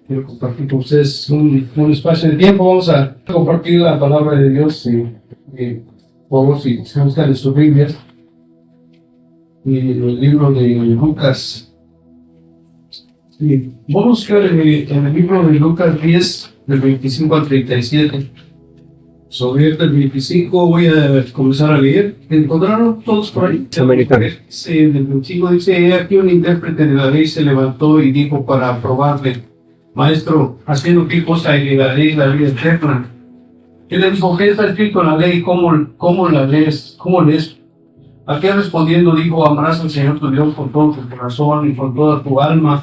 Quiero compartir con ustedes un espacio de tiempo. Vamos a compartir la palabra de Dios. Por favor, si se buscan en sus Biblias, y el libro de Lucas. Vamos a buscar en el libro de Lucas 10, del 25 al 37. Sobre el 25 voy a comenzar a leer. ¿Encontraron todos por ahí? El 25 dice: aquí un intérprete de la ley se levantó y dijo para probarle: Maestro, ¿haciendo qué cosa en la ley la vida eterna? Él le dijo: ¿qué está escrito en la ley? ¿Cómo la lees? ¿Cómo lees? Aquel respondiendo dijo: amarás al Señor tu Dios con todo tu corazón y con toda tu alma,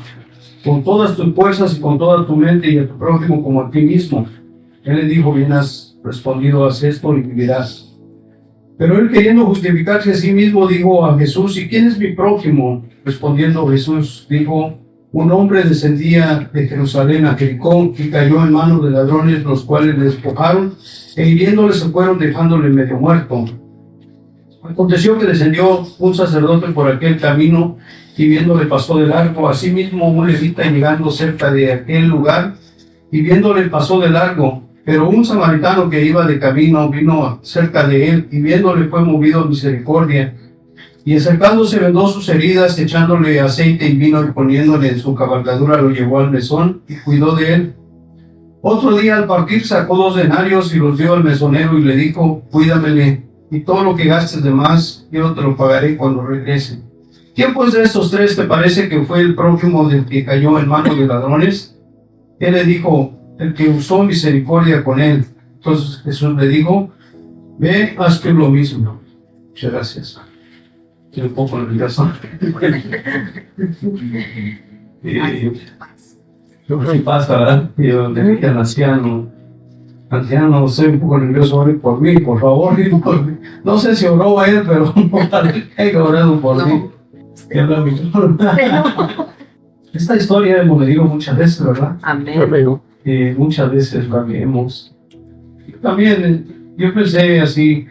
con todas tus fuerzas y con toda tu mente, y a tu prójimo como a ti mismo. Él le dijo: bien has respondido, haz esto y vivirás. Pero él, queriendo justificarse a sí mismo, dijo a Jesús: ¿y quién es mi prójimo? Respondiendo Jesús dijo: un hombre descendía de Jerusalén a Jericó y cayó en manos de ladrones, los cuales le despojaron e hiriéndole se fueron, dejándole medio muerto. Aconteció que descendió un sacerdote por aquel camino y viéndole pasó de largo. Asimismo un levita, llegando cerca de aquel lugar y viéndole pasó de largo. Pero un samaritano que iba de camino vino cerca de él y viéndole fue movido a misericordia. Y acercándose vendó sus heridas, echándole aceite y vino y poniéndole en su cabalgadura lo llevó al mesón y cuidó de él. Otro día al partir sacó 2 denarios y los dio al mesonero y le dijo: cuídamele, y todo lo que gastes de más yo te lo pagaré cuando regrese. ¿Quién pues de estos 3 te parece que fue el prójimo del que cayó en manos de ladrones? Él le dijo: el que usó misericordia con él. Entonces Jesús le dijo: ve, haz tú lo mismo. Muchas gracias. Quiero un poco nervioso. ¿Qué pasa, verdad? Yo le dije al anciano: estoy un poco nervioso, ore por mí, por favor. No sé si oró a él, pero he orado por mí. Esta historia hemos leído muchas veces, ¿verdad? Amén. Muchas veces la leemos. Yo pensé así: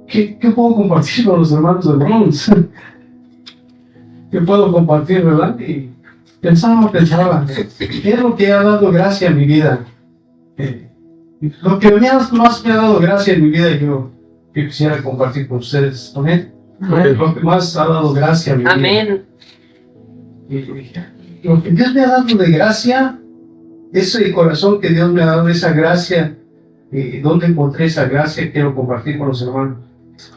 ¿qué puedo compartir con los hermanos de Bronx? ¿Qué puedo compartir, verdad? Y pensaba, ¿qué es lo que ha dado gracia en mi vida? Lo que más me ha dado gracia en mi vida, yo quisiera compartir con ustedes. Amén. Lo que más ha dado gracia en mi vida. Amén. Lo que Dios me ha dado de gracia, ese corazón que Dios me ha dado, esa gracia, ¿dónde encontré esa gracia? Quiero compartir con los hermanos.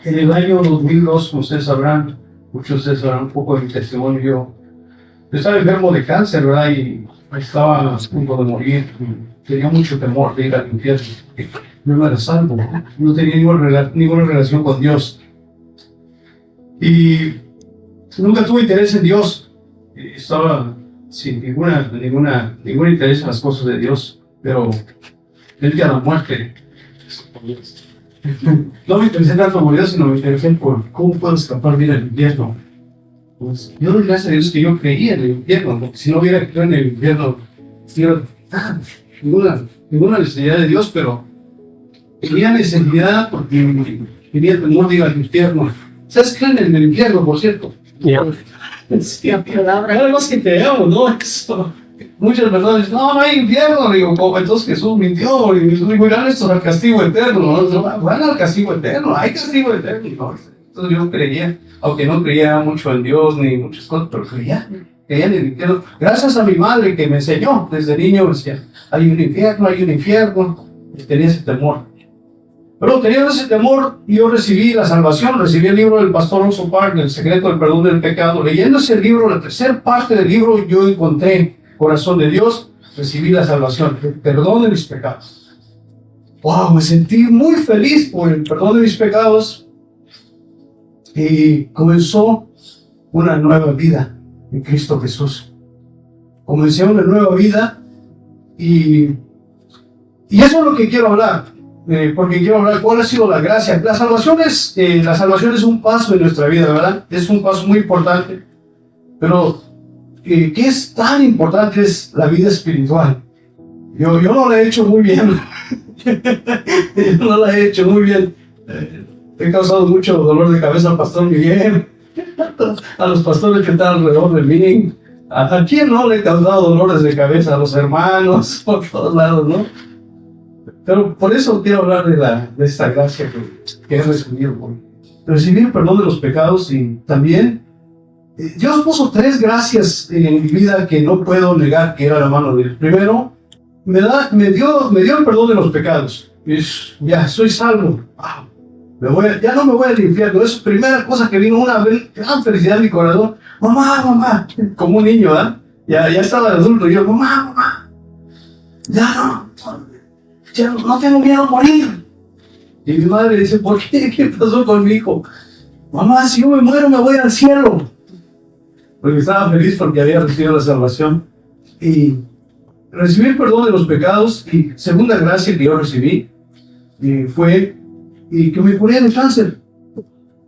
En el año 2002, como ustedes sabrán, muchos de ustedes sabrán un poco de mi testimonio. Yo estaba enfermo de cáncer, ¿verdad? Y estaba a punto de morir. Tenía mucho temor de ir al infierno. Yo no era salvo, no tenía ninguna relación con Dios. Y nunca tuve interés en Dios. Estaba sin ningún interés en las cosas de Dios, pero el día de la muerte no me interesé tanto por Dios, sino me interesé por cómo puedo escapar bien del infierno. Pues, yo doy gracias a Dios que yo creía en el infierno, porque si no hubiera creído en el infierno, ninguna necesidad de Dios, pero tenía necesidad porque tenía temor de ir al infierno. ¿Sabes qué creen en el infierno, por cierto? Sí, palabra, más que creemos, ¿no? Eso. Muchas personas dicen: no hay infierno. Digo, entonces Jesús mintió. Y Jesús dijo: irán estos al castigo eterno. ¿No? Van al castigo eterno, hay castigo eterno. ¿No? Entonces yo creía, aunque no creía mucho en Dios ni muchas cosas, pero creía en el infierno. Gracias a mi madre que me enseñó desde niño, decía: hay un infierno. Y tenía ese temor. Pero teniendo ese temor, yo recibí la salvación, recibí el libro del pastor Oso Park, El secreto del perdón del pecado. Leyendo ese libro, la tercera parte del libro, yo encontré corazón de Dios, recibí la salvación, el perdón de mis pecados. ¡Wow! Me sentí muy feliz por el perdón de mis pecados. Y comenzó una nueva vida en Cristo Jesús. Comencé una nueva vida y eso es lo que quiero hablar. Porque quiero hablar cuál ha sido la gracia. La salvación es un paso en nuestra vida, ¿verdad? Es un paso muy importante. Pero, ¿qué es tan importante? Es la vida espiritual. Yo no la he hecho muy bien. He causado mucho dolor de cabeza al pastor Miguel, a los pastores que están alrededor de mí. ¿A quién no le he causado dolores de cabeza? A los hermanos, por todos lados, ¿no? Pero por eso quiero hablar de esta gracia que he recibido. Recibir el perdón de los pecados y también Dios puso 3 gracias en mi vida que no puedo negar que era la mano de Él. Primero, me dio el perdón de los pecados. Ya, soy salvo. Ya no me voy al infierno. Es la primera cosa que vino, una gran felicidad en mi corazón. Mamá, como un niño, ¿ah? Ya estaba adulto. Y yo, mamá, ya no tengo miedo a morir. Y mi madre dice, ¿por qué? ¿Qué pasó con mi hijo? Mamá, si yo me muero, me voy al cielo. Porque estaba feliz porque había recibido la salvación. Y recibí el perdón de los pecados. Y segunda gracia que yo recibí fue que me curé de cáncer.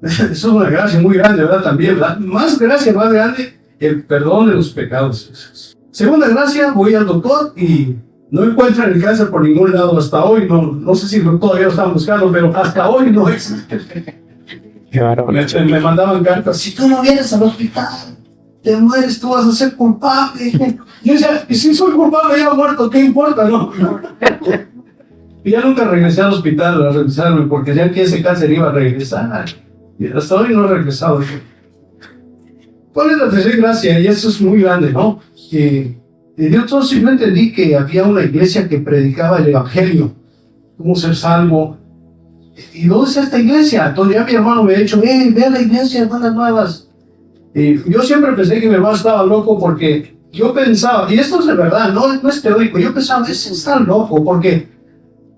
Eso es una gracia muy grande, ¿verdad? También, ¿verdad? Más grande, el perdón de los pecados. Segunda gracia, voy al doctor y no encuentran el cáncer por ningún lado hasta hoy. No sé si todavía lo están buscando, pero hasta hoy no existe. Me mandaban cartas. Si tú no vienes al hospital, te mueres, tú vas a ser culpable. Yo decía, y si soy culpable ya muerto, ¿qué importa? No. Y ya nunca regresé al hospital a revisarme porque ya que ese cáncer iba a regresar. Y hasta hoy no he regresado. ¿Cuál es la tercera gracia? Y eso es muy grande, ¿no? Yo simplemente entendí que había una iglesia que predicaba el evangelio, cómo ser salvo. ¿Y dónde está esta iglesia? Entonces ya mi hermano me ha dicho, ve a la iglesia, hermanas nuevas. Yo siempre pensé que mi hermano estaba loco porque yo pensaba, y esto es de verdad, no es teórico, yo pensaba, ese está loco, porque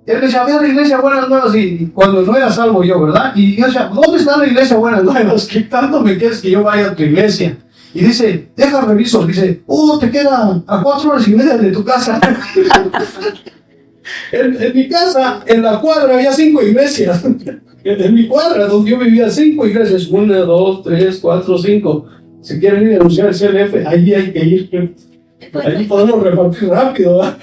él decía, ve a la iglesia Buenas Nuevas, y cuando no era salvo yo, ¿verdad? Y yo decía, ¿dónde está la iglesia Buenas Nuevas? ¿Qué tanto me quieres que yo vaya a tu iglesia? Y dice, reviso, dice, te queda a 4 horas y media de tu casa. En mi casa, en la cuadra, había 5 iglesias. En mi cuadra, donde yo vivía, 5 iglesias. 1, 2, 3, 4, 5. Si quieren ir a anunciar el CLF, ahí hay que ir. Allí podemos repartir rápido, ¿verdad?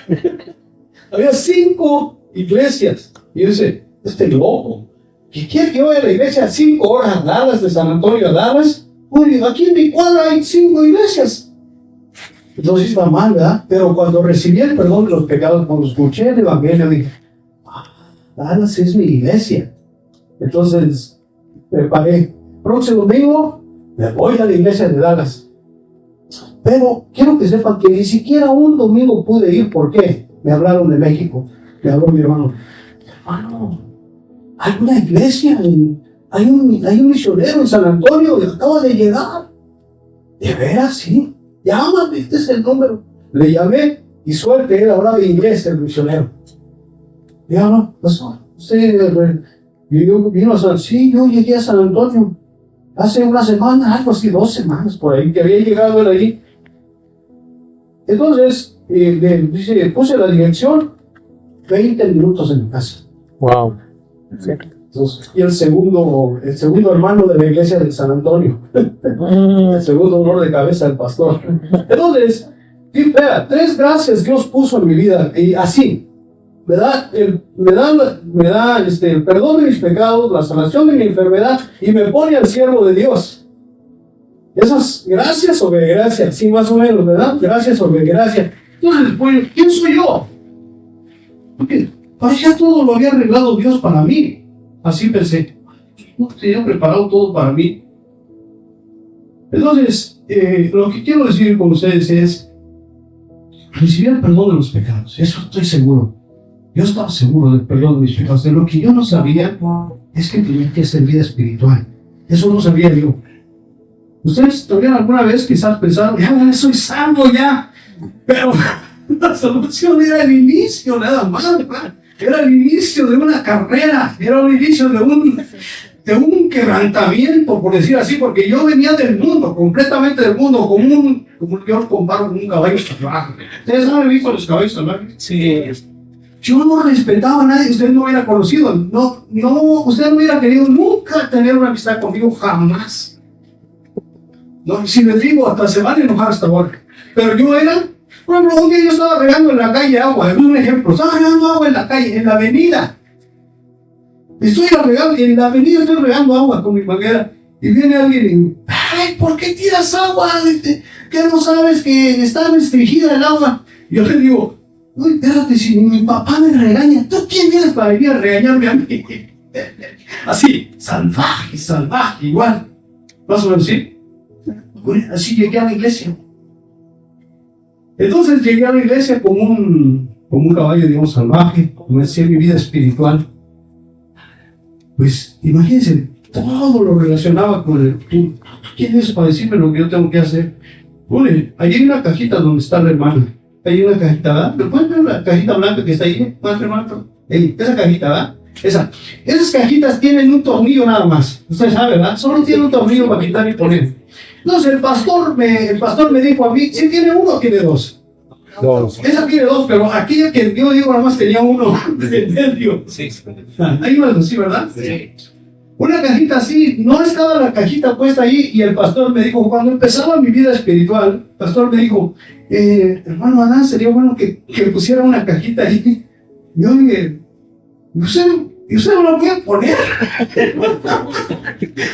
Había 5 iglesias. Y yo dice, loco, ¿qué quiere que vaya a la iglesia 5 horas a Dallas, de San Antonio a Dallas? Uy, aquí en mi cuadra hay 5 iglesias. Entonces iba mal, ¿verdad? Pero cuando recibí el perdón de los pecados, cuando escuché el evangelio, dije, Dallas es mi iglesia. Entonces, preparé. Próximo domingo, me voy a la iglesia de Dallas. Pero quiero que sepan que ni siquiera un domingo pude ir. ¿Por qué? Me hablaron de México. Me habló mi hermano. Hay una iglesia, hay un misionero en San Antonio que acaba de llegar. ¿De veras? Sí. Llámame, este es el número. Le llamé y suerte, él hablaba inglés, el misionero. Ya usted vino a San... Sí, yo llegué a San Antonio hace una semana, algo así, 2 semanas por ahí, que había llegado él ahí. Entonces, dice, puse la dirección, 20 minutos en mi casa. Wow. Entonces, y el segundo hermano de la iglesia de San Antonio. El segundo dolor de cabeza del pastor. Entonces, vea, 3 gracias Dios puso en mi vida. Y así, me da el perdón de mis pecados, la sanación de mi enfermedad y me pone al siervo de Dios. Esas gracias sobre gracias, sí, más o menos, ¿verdad? Gracias sobre gracias. Entonces, pues, ¿quién soy yo? Porque parecía todo lo había arreglado Dios para mí. Así pensé, no tenía preparado todo para mí. Entonces, lo que quiero decir con ustedes es, recibir el perdón de los pecados, eso estoy seguro. Yo estaba seguro del perdón de mis pecados. De lo que yo no sabía es que tenía que hacer vida espiritual. Eso no sabía yo. Ustedes todavía alguna vez quizás pensaron, ya soy salvo ya, pero la salvación era el inicio, nada más, ¿verdad? Era el inicio de una carrera, era el inicio de un quebrantamiento, por decir así, porque yo venía del mundo, completamente del mundo, como yo comparo con un caballo salvaje. ¿Ustedes han visto los caballos salvajes? Sí. Yo no respetaba a nadie, usted no hubiera conocido, usted no hubiera querido nunca tener una amistad conmigo, jamás. No, si les digo, hasta se van a enojar hasta ahora. Pero yo era, por ejemplo, un día yo estaba regando en la calle agua, es un ejemplo, estaba regando agua en la calle, en la avenida. Estoy regando, en la avenida estoy regando agua con mi manguera, y viene alguien y, ay, ¿por qué tiras agua ¿qué no sabes que está restringida el agua? Yo le digo, uy, espérate, si mi papá me regaña, ¿tú quién eres para venir a regañarme a mí? Así, salvaje, igual. Más o menos, ¿sí? Así llegué a la iglesia. Entonces llegué a la iglesia como un caballo, digamos, salvaje, comencé mi vida espiritual. Pues, imagínense, todo lo relacionaba con el tú. ¿Quién es para decirme lo que yo tengo que hacer? Allí hay una cajita donde está la hermana. Hay una cajita, ¿verdad? ¿Me pueden ver la cajita blanca que está ahí? Hermano? Esa cajita, ¿verdad? Esas cajitas tienen un tornillo nada más. Usted sabe, ¿verdad? Solo tiene un tornillo para quitar y poner. Entonces el pastor me dijo a mí, ¿sí tiene uno o tiene dos? Dos. Esa tiene dos, pero aquella que yo digo nada más tenía uno en medio. Sí. Hay uno así, ¿verdad? Sí. Una cajita así, no estaba la cajita puesta ahí y el pastor me dijo, cuando empezaba mi vida espiritual, el pastor me dijo, hermano Adán, sería bueno que pusiera una cajita ahí. Yo dije, ¿usted no la puede poner?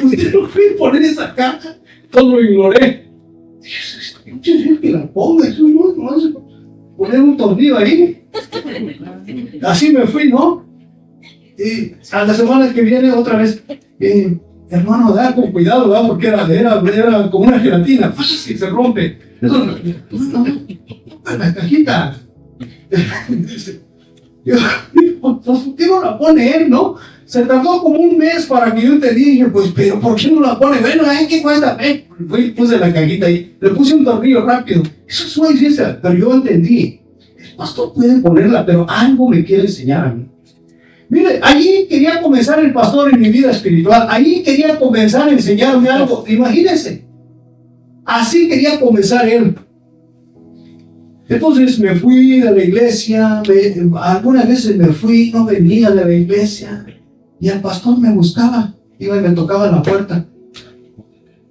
¿Usted no puede poner esa caja? Todo lo ignoré. Dije, que la ponga, eso no hace poner un tornillo ahí. Así me fui, ¿no? Y a la semana que viene otra vez, hermano, da con cuidado, ¿verdad? Porque era como una gelatina, fácil, se rompe. Eso la cajita. ¿Por qué no la pone él, no? Se tardó como un mes para que yo entendí. Y dije, pues, pero ¿por qué no la pone? Bueno, ¿qué cuesta? Fui, puse la cajita ahí, le puse un tornillo rápido. Eso es una ciencia, pero yo entendí. El pastor puede ponerla, pero algo me quiere enseñar a mí. Mire, allí quería comenzar el pastor en mi vida espiritual. Allí quería comenzar a enseñarme algo. Imagínense. Así quería comenzar él. Entonces me fui de la iglesia. Algunas veces me fui, no venía de la iglesia. Y el pastor me buscaba. Iba y me tocaba la puerta.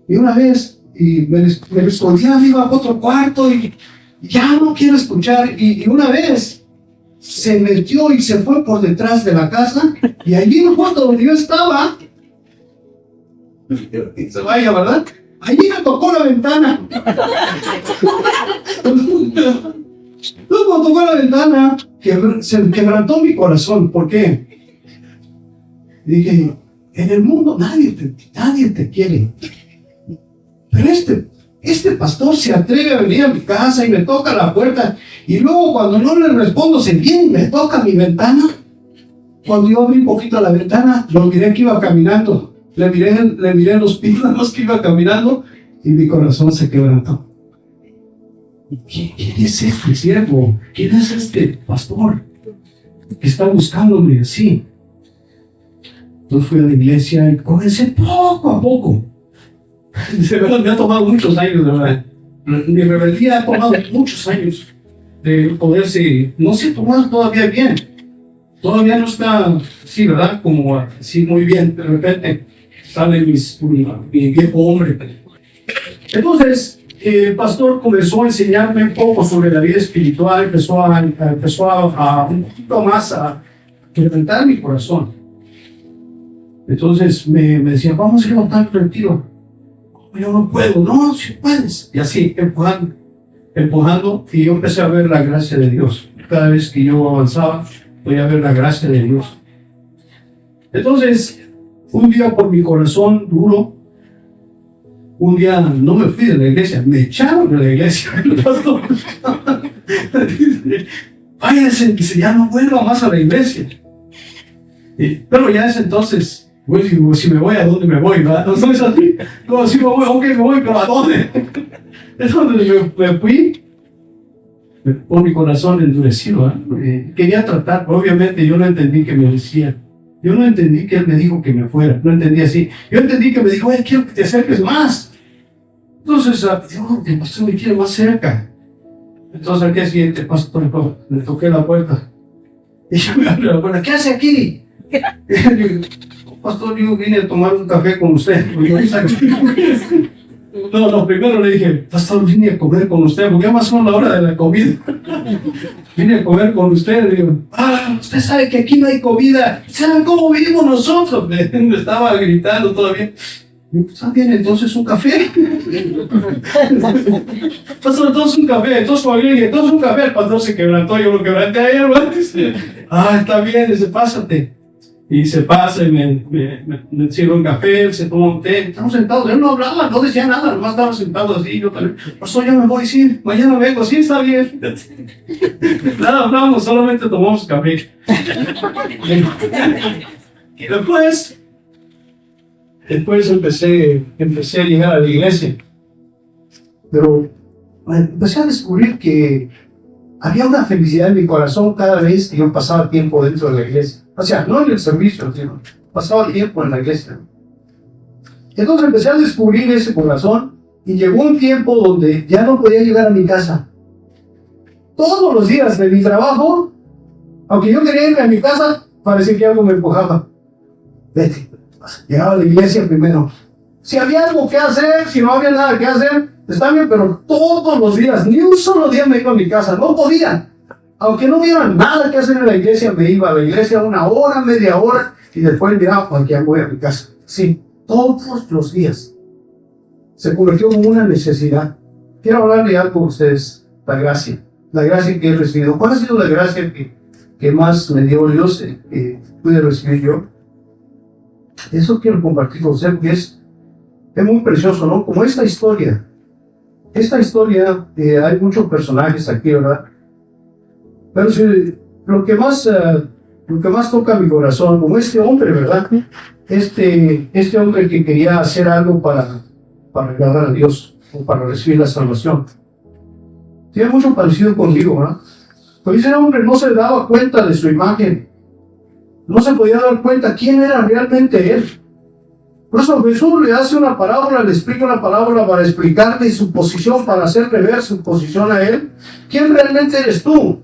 Y una vez, me escondía, me iba a otro cuarto y ya no quiero escuchar. Y una vez se metió y se fue por detrás de la casa y allí en el cuarto donde yo estaba se vaya, ¿verdad? Allí me tocó la ventana. Luego tocó la ventana, se quebrantó mi corazón. ¿Por qué? Dije, en el mundo nadie te quiere, pero este pastor se atreve a venir a mi casa y me toca la puerta. Y luego cuando no le respondo, se viene y me toca mi ventana. Cuando yo abrí un poquito la ventana, lo miré que iba caminando. Le miré los pinos que iba caminando y mi corazón se quebrantó. ¿Quién es este siervo? ¿Quién es este pastor que está buscándome así? Entonces fui a la iglesia y comencé poco a poco. De verdad, me ha tomado muchos años, de verdad. Mi rebeldía ha tomado muchos años de poderse, no se tomar todavía bien. Todavía no está, sí, ¿verdad? Como así muy bien. De repente sale mi viejo hombre. Entonces, el pastor comenzó a enseñarme un poco sobre la vida espiritual, empezó a un poquito más a quebrantar mi corazón. Entonces me decía, vamos a ir a tal retiro. Yo no puedo, no, si puedes. Y así, empujando, y yo empecé a ver la gracia de Dios. Cada vez que yo avanzaba, voy a ver la gracia de Dios. Entonces, un día por mi corazón duro, un día no me fui de la iglesia, me echaron de la iglesia. Váyase, dice, ya no vuelva más a la iglesia. Pero ya es entonces, si me voy, ¿a dónde me voy? ¿Verdad? No es así. No, si me voy, ok, me voy, pero ¿a dónde? Entonces me fui por mi corazón endurecido. Quería tratar, obviamente yo no entendí que me decía. Yo no entendí que él me dijo que me fuera. No entendí así. Yo entendí que me dijo, quiero que te acerques más. Entonces, el pastor me quiere más cerca. Entonces al día siguiente, el pastor le toqué la puerta. Y ella me abrió la puerta. ¿Qué hace aquí? Y yo, pastor, yo vine a tomar un café con usted. No, primero le dije, pastor, vine a comer con usted, porque ya más son la hora de la comida. Vine a comer con usted. Y digo, usted sabe que aquí no hay comida. ¿Saben cómo vivimos nosotros? Me estaba gritando todavía. Está bien, entonces un café. Pastor, entonces un café. Entonces cuando yo dije, entonces un café, el pastor se quebrantó, yo lo quebranté a él, ¿verdad? Está bien, dice, pásate. Y se pasa y me sirve un café, se toma un té. Estamos sentados, él no hablaba, no decía nada, nomás estaba sentado así. Yo también, pastor, ya me voy, sí, mañana vengo, sí, está bien. Nada, hablamos, solamente tomamos café. Y después empecé a llegar a la iglesia. Pero empecé a descubrir que había una felicidad en mi corazón cada vez que yo pasaba tiempo dentro de la iglesia. O sea, no en el servicio, sino pasaba tiempo en la iglesia. Entonces empecé a descubrir ese corazón y llegó un tiempo donde ya no podía llegar a mi casa. Todos los días de mi trabajo, aunque yo quería irme a mi casa, parecía que algo me empujaba. Vete. Llegaba a la iglesia primero. Si había algo que hacer, si no había nada que hacer, está bien, pero todos los días, ni un solo día me iba a mi casa, no podía. Aunque no hubiera nada que hacer en la iglesia, me iba a la iglesia 1 hora, media hora, y después miraba, pues ya voy a mi casa. Sí, todos los días. Se convirtió en una necesidad. Quiero hablarle algo a ustedes, la gracia que he recibido. ¿Cuál ha sido la gracia que más me dio Dios, que pude recibir yo? Eso quiero compartir con ustedes, que es muy precioso, ¿no? Como esta historia, hay muchos personajes aquí, ¿verdad? Pero lo que más toca mi corazón, como este hombre, ¿verdad? Este hombre que quería hacer algo para agradar a Dios, o para recibir la salvación. Tiene mucho parecido conmigo, ¿verdad? Pero ese hombre no se daba cuenta de su imagen. No se podía dar cuenta quién era realmente él. Por eso Jesús le hace una parábola, le explica una parábola para explicarle su posición, para hacerle ver su posición a él. ¿Quién realmente eres tú?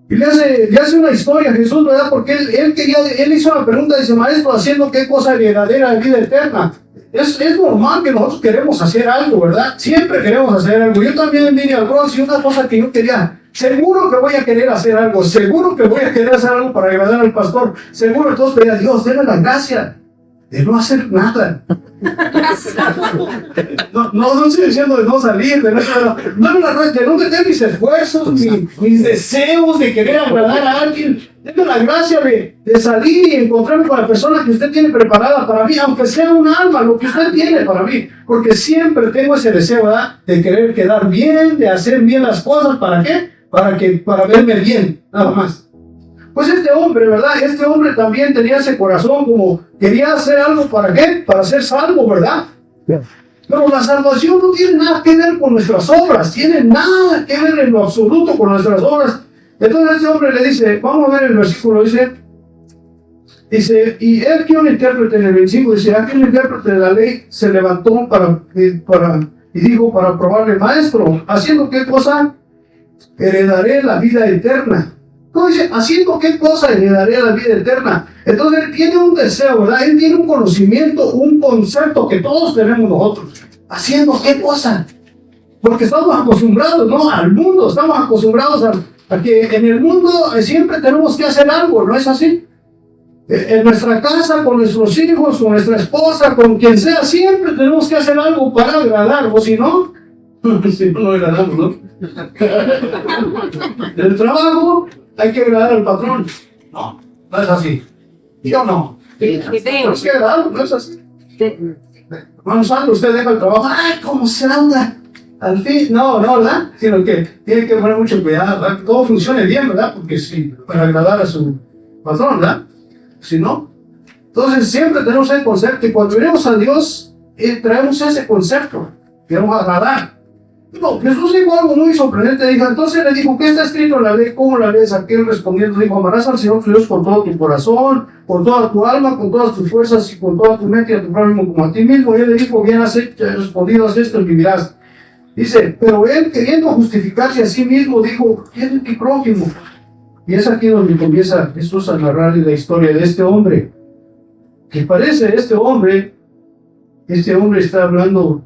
Y le hace una historia a Jesús, ¿verdad? Porque él hizo una pregunta, dice, maestro, ¿haciendo qué cosa heredadera de vida eterna? Es normal que nosotros queremos hacer algo, ¿verdad? Siempre queremos hacer algo. Yo también vine al Bronx y una cosa que yo quería, seguro que voy a querer hacer algo, seguro que voy a querer hacer algo para agradar al pastor, seguro. Entonces pedí a Dios, déme la gracia de no hacer nada. No estoy diciendo de no salir, de no meter mis esfuerzos, mis deseos de querer agradar a alguien. Denme la gracia de salir y encontrarme con la persona que usted tiene preparada para mí, aunque sea un alma, lo que usted tiene para mí. Porque siempre tengo ese deseo, ¿verdad? De querer quedar bien, de hacer bien las cosas. ¿Para qué? Para verme bien, nada más. Pues este hombre, ¿verdad? Este hombre también tenía ese corazón como quería hacer algo. ¿Para qué? Para ser salvo, ¿verdad? Yeah. Pero la salvación no tiene nada que ver con nuestras obras, tiene nada que ver en lo absoluto con nuestras obras. Entonces este hombre le dice, vamos a ver el versículo, dice, y él que un intérprete en el 25, dice, aquí un intérprete de la ley se levantó y dijo para probarle, maestro, ¿haciendo qué cosa? Heredaré la vida eterna. No, dice, ¿haciendo qué cosa heredaré la vida eterna? Entonces él tiene un deseo, ¿verdad? Él tiene un conocimiento, un concepto que todos tenemos nosotros. ¿Haciendo qué cosa? Porque estamos acostumbrados, ¿no? Al mundo, estamos acostumbrados a que en el mundo siempre tenemos que hacer algo, ¿no es así? En nuestra casa, con nuestros hijos, con nuestra esposa, con quien sea, siempre tenemos que hacer algo para agradar, o si no, no agradamos, ¿no? En el trabajo hay que agradar al patrón. No es así. Yo no. Tenemos que agradar, no es así. Vamos a usted deja el trabajo, ¡ay, cómo se anda! Al fin, no, ¿verdad? Sino que tiene que poner mucho cuidado, ¿verdad? Que todo funcione bien, ¿verdad? Porque sí, para agradar a su patrón, ¿verdad? Si no, entonces siempre tenemos el concepto y cuando venimos a Dios, traemos ese concepto, queremos agradar. No, Jesús dijo algo muy sorprendente, entonces le dijo, ¿qué está escrito en la ley? ¿Cómo la lees? Aquel respondiendo dijo, amarás al Señor tu Dios con todo tu corazón, con toda tu alma, con todas tus fuerzas y con toda tu mente y a tu prójimo como a ti mismo. Y él le dijo, bien has respondido, haz esto y vivirás. Dice, pero él queriendo justificarse a sí mismo, dijo, ¿quién es mi prójimo? Y es aquí donde comienza Jesús a narrarle la historia de este hombre. Que parece este hombre está hablando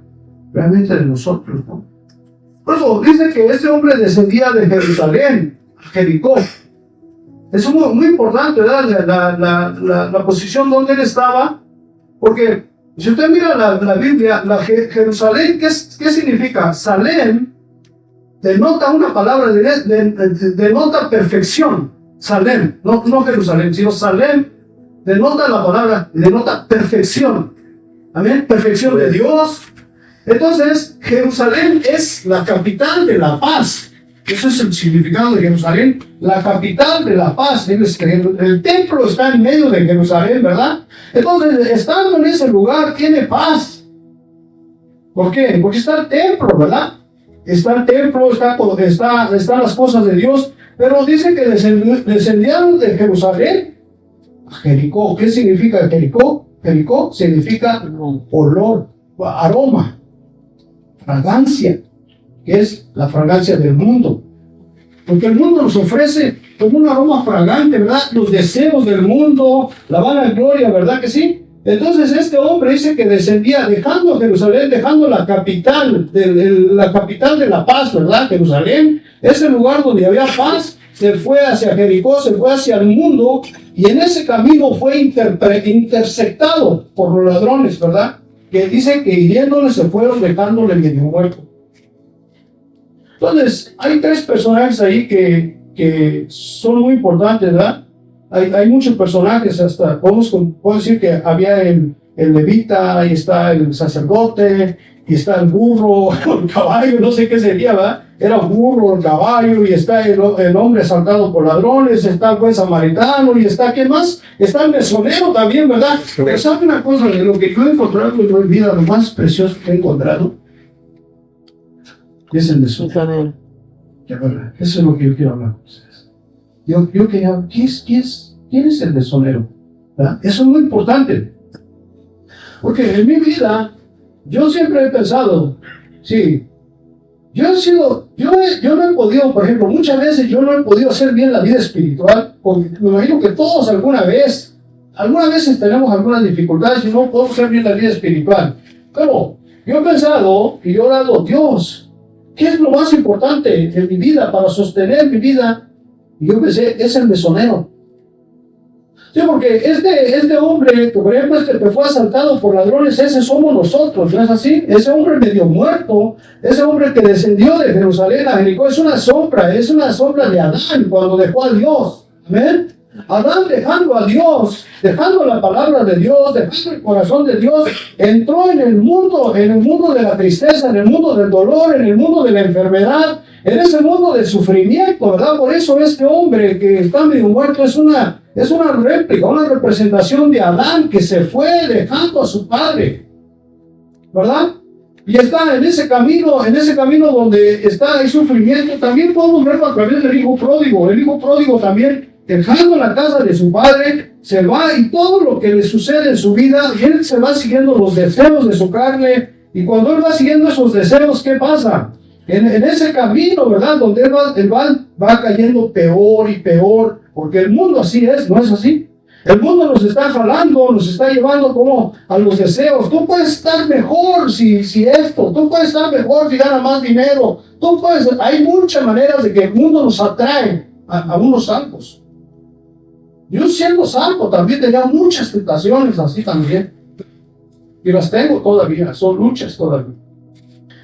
realmente de nosotros, ¿no? Por eso dice que este hombre descendía de Jerusalén, a Jericó. Es muy importante, ¿verdad? La posición donde él estaba, porque Si usted mira la Biblia, Jerusalén, ¿qué significa? Salem denota una palabra, denota perfección. Salem, no Jerusalén, sino Salem denota la palabra, denota perfección. Amén, perfección de Dios. Entonces, Jerusalén es la capital de la paz. Ese es el significado de Jerusalén, la capital de la paz. El templo está en medio de Jerusalén, ¿verdad? Entonces, estando en ese lugar, tiene paz. ¿Por qué? Porque está el templo, ¿verdad? Está el templo, están las cosas de Dios, pero dice que descendieron de Jerusalén a Jericó. ¿Qué significa Jericó? Jericó significa olor, aroma, fragancia, que es la fragancia del mundo. Porque el mundo nos ofrece como un aroma fragante, ¿verdad? Los deseos del mundo, la vanagloria, ¿verdad que sí? Entonces este hombre dice que descendía dejando Jerusalén, dejando la capital de la paz, ¿verdad? Jerusalén, ese lugar donde había paz, se fue hacia Jericó, se fue hacia el mundo, y en ese camino fue interceptado por los ladrones, ¿verdad? Que dice que hiriéndole se fueron dejándole medio muerto. Entonces, hay tres personajes ahí que son muy importantes, ¿verdad? Hay muchos personajes, hasta puedo decir que había el levita, ahí está el sacerdote, y está el burro, el caballo, no sé qué sería, ¿verdad? Era un burro, el caballo, y está el hombre asaltado por ladrones, está el buen samaritano, y está, ¿qué más? Está el mesonero también, ¿verdad? Pero ¿sabe una cosa? De lo que yo he encontrado en mi vida, lo más precioso que he encontrado, es el mesonero. Eso es lo que yo quiero hablar con ustedes. Yo quería, ¿quién es el mesonero? ¿Verdad? Eso es muy importante. Porque en mi vida, yo siempre he pensado, sí, yo no he podido, por ejemplo, muchas veces yo no he podido hacer bien la vida espiritual, porque me imagino que todos algunas veces tenemos algunas dificultades y no podemos hacer bien la vida espiritual. Pero yo he pensado y yo he orado, Dios, ¿qué es lo más importante en mi vida para sostener mi vida? Y yo pensé, es el mesonero. Sí, porque este hombre, por ejemplo, que fue asaltado por ladrones, ese somos nosotros, ¿no es así? Ese hombre medio muerto, ese hombre que descendió de Jerusalén a Jericó, es una sombra de Adán cuando dejó a Dios. Amén. Adán dejando a Dios, dejando la palabra de Dios, dejando el corazón de Dios, entró en el mundo de la tristeza, en el mundo del dolor, en el mundo de la enfermedad, en ese mundo del sufrimiento, ¿verdad? Por eso este hombre que está medio muerto es una réplica, una representación de Adán que se fue dejando a su padre, ¿verdad? Y está en ese camino donde está el sufrimiento. También podemos verlo a través del hijo pródigo. El hijo pródigo también, dejando la casa de su padre, se va, y todo lo que le sucede en su vida, y él se va siguiendo los deseos de su carne, y cuando él va siguiendo esos deseos, ¿qué pasa? En ese camino, ¿verdad? Donde él va cayendo peor y peor, porque el mundo así es, ¿no es así? El mundo nos está jalando, nos está llevando como a los deseos. Tú puedes estar mejor si esto, tú puedes estar mejor si ganas más dinero, hay muchas maneras de que el mundo nos atrae a unos salvos. Yo siendo salvo también tenía muchas tentaciones así también, y las tengo todavía, son luchas todavía.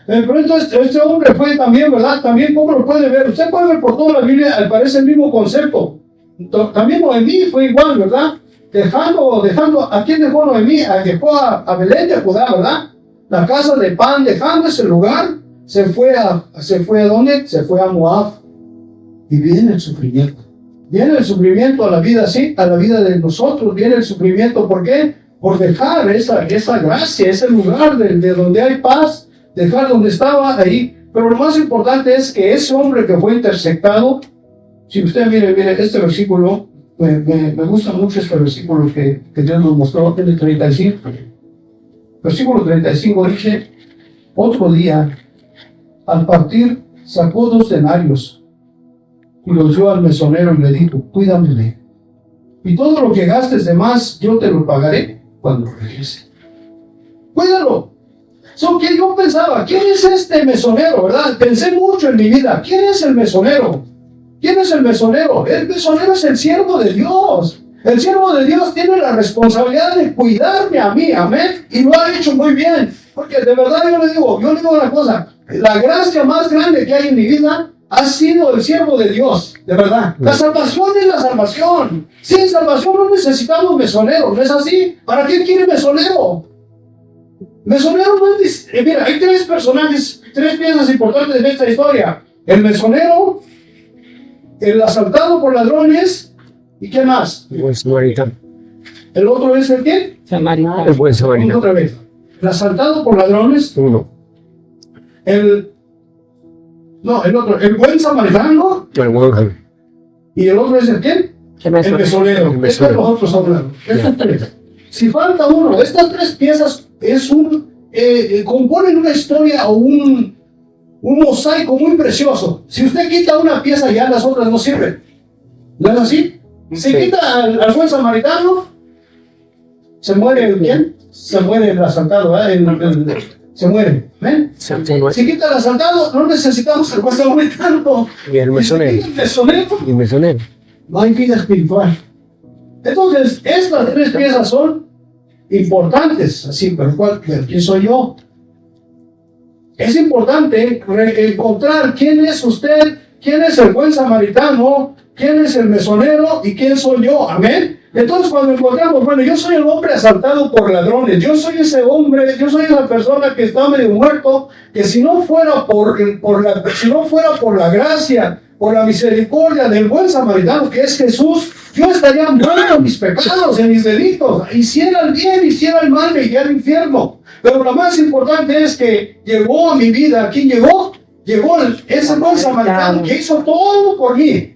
Pero entonces este hombre fue también, ¿verdad? También, ¿cómo lo puede ver? Usted puede ver por toda la Biblia, parece el mismo concepto. También Noemí fue igual, ¿verdad? Dejando, ¿a quién dejó Noemí? Dejó a Belén de Judá, ¿verdad? La casa de pan, dejando ese lugar, se fue a ¿dónde? Se fue a Moab. Y viene el sufrimiento. Viene el sufrimiento a la vida, sí, a la vida de nosotros. Viene el sufrimiento, ¿por qué? Por dejar esa gracia, ese lugar de donde hay paz, dejar donde estaba ahí. Pero lo más importante es que ese hombre que fue interceptado, si usted mire este versículo, me gusta mucho este versículo que Dios nos mostró en el 35. Versículo 35 dice, otro día, al partir, sacó 2 denarios y los dio al mesonero y le dijo, cuídame, y todo lo que gastes de más, yo te lo pagaré cuando regrese. Cuídalo. Que yo pensaba, ¿quién es este mesonero, verdad? Pensé mucho en mi vida, ¿quién es el mesonero? ¿Quién es el mesonero? El mesonero es el siervo de Dios. El siervo de Dios tiene la responsabilidad de cuidarme a mí, amén, y lo ha hecho muy bien, porque de verdad yo le digo una cosa, la gracia más grande que hay en mi vida ha sido el siervo de Dios, de verdad. La salvación es la salvación. Sin salvación no necesitamos mesonero, ¿no es así? ¿Para qué quiere mesonero? Mesonero no es... mira, hay tres personajes, tres piezas importantes de esta historia. El mesonero, el asaltado por ladrones, ¿y qué más? El buen samaritano. ¿El otro es el qué? Samaritano. El buen samaritano. Otra vez. El asaltado por ladrones. Uno. El otro, el buen samaritano. El buen samaritano. ¿Y el otro es el qué? El mesonero. Estos son los otros hablando. Estos tres. Si falta uno, estas tres piezas es componen una historia o un mosaico muy precioso. Si usted quita una pieza, ya las otras no sirven. ¿No es así? Si quita al buen samaritano, se muere el quién? Se muere el asaltado, se muere. ¿Ven? Si quita el asaltado, no necesitamos el buen samaritano. Y el mesonero. Y el mesonero. No hay vida espiritual. Entonces, estas tres piezas son importantes, así, pero ¿quién soy yo? Es importante encontrar quién es usted, quién es el buen samaritano, quién es el mesonero y quién soy yo, amén. Entonces cuando encontramos, bueno, yo soy el hombre asaltado por ladrones, yo soy ese hombre, yo soy esa persona que está medio muerto, que si no fuera por la gracia, por la misericordia del buen samaritano que es Jesús, yo estaría muerto en mis pecados, en mis delitos. Hiciera el bien, hiciera el mal, me iría al infierno. Pero lo más importante es que llegó a mi vida. ¿Quién llegó? Llegó ese buen samaritano que hizo todo por mí.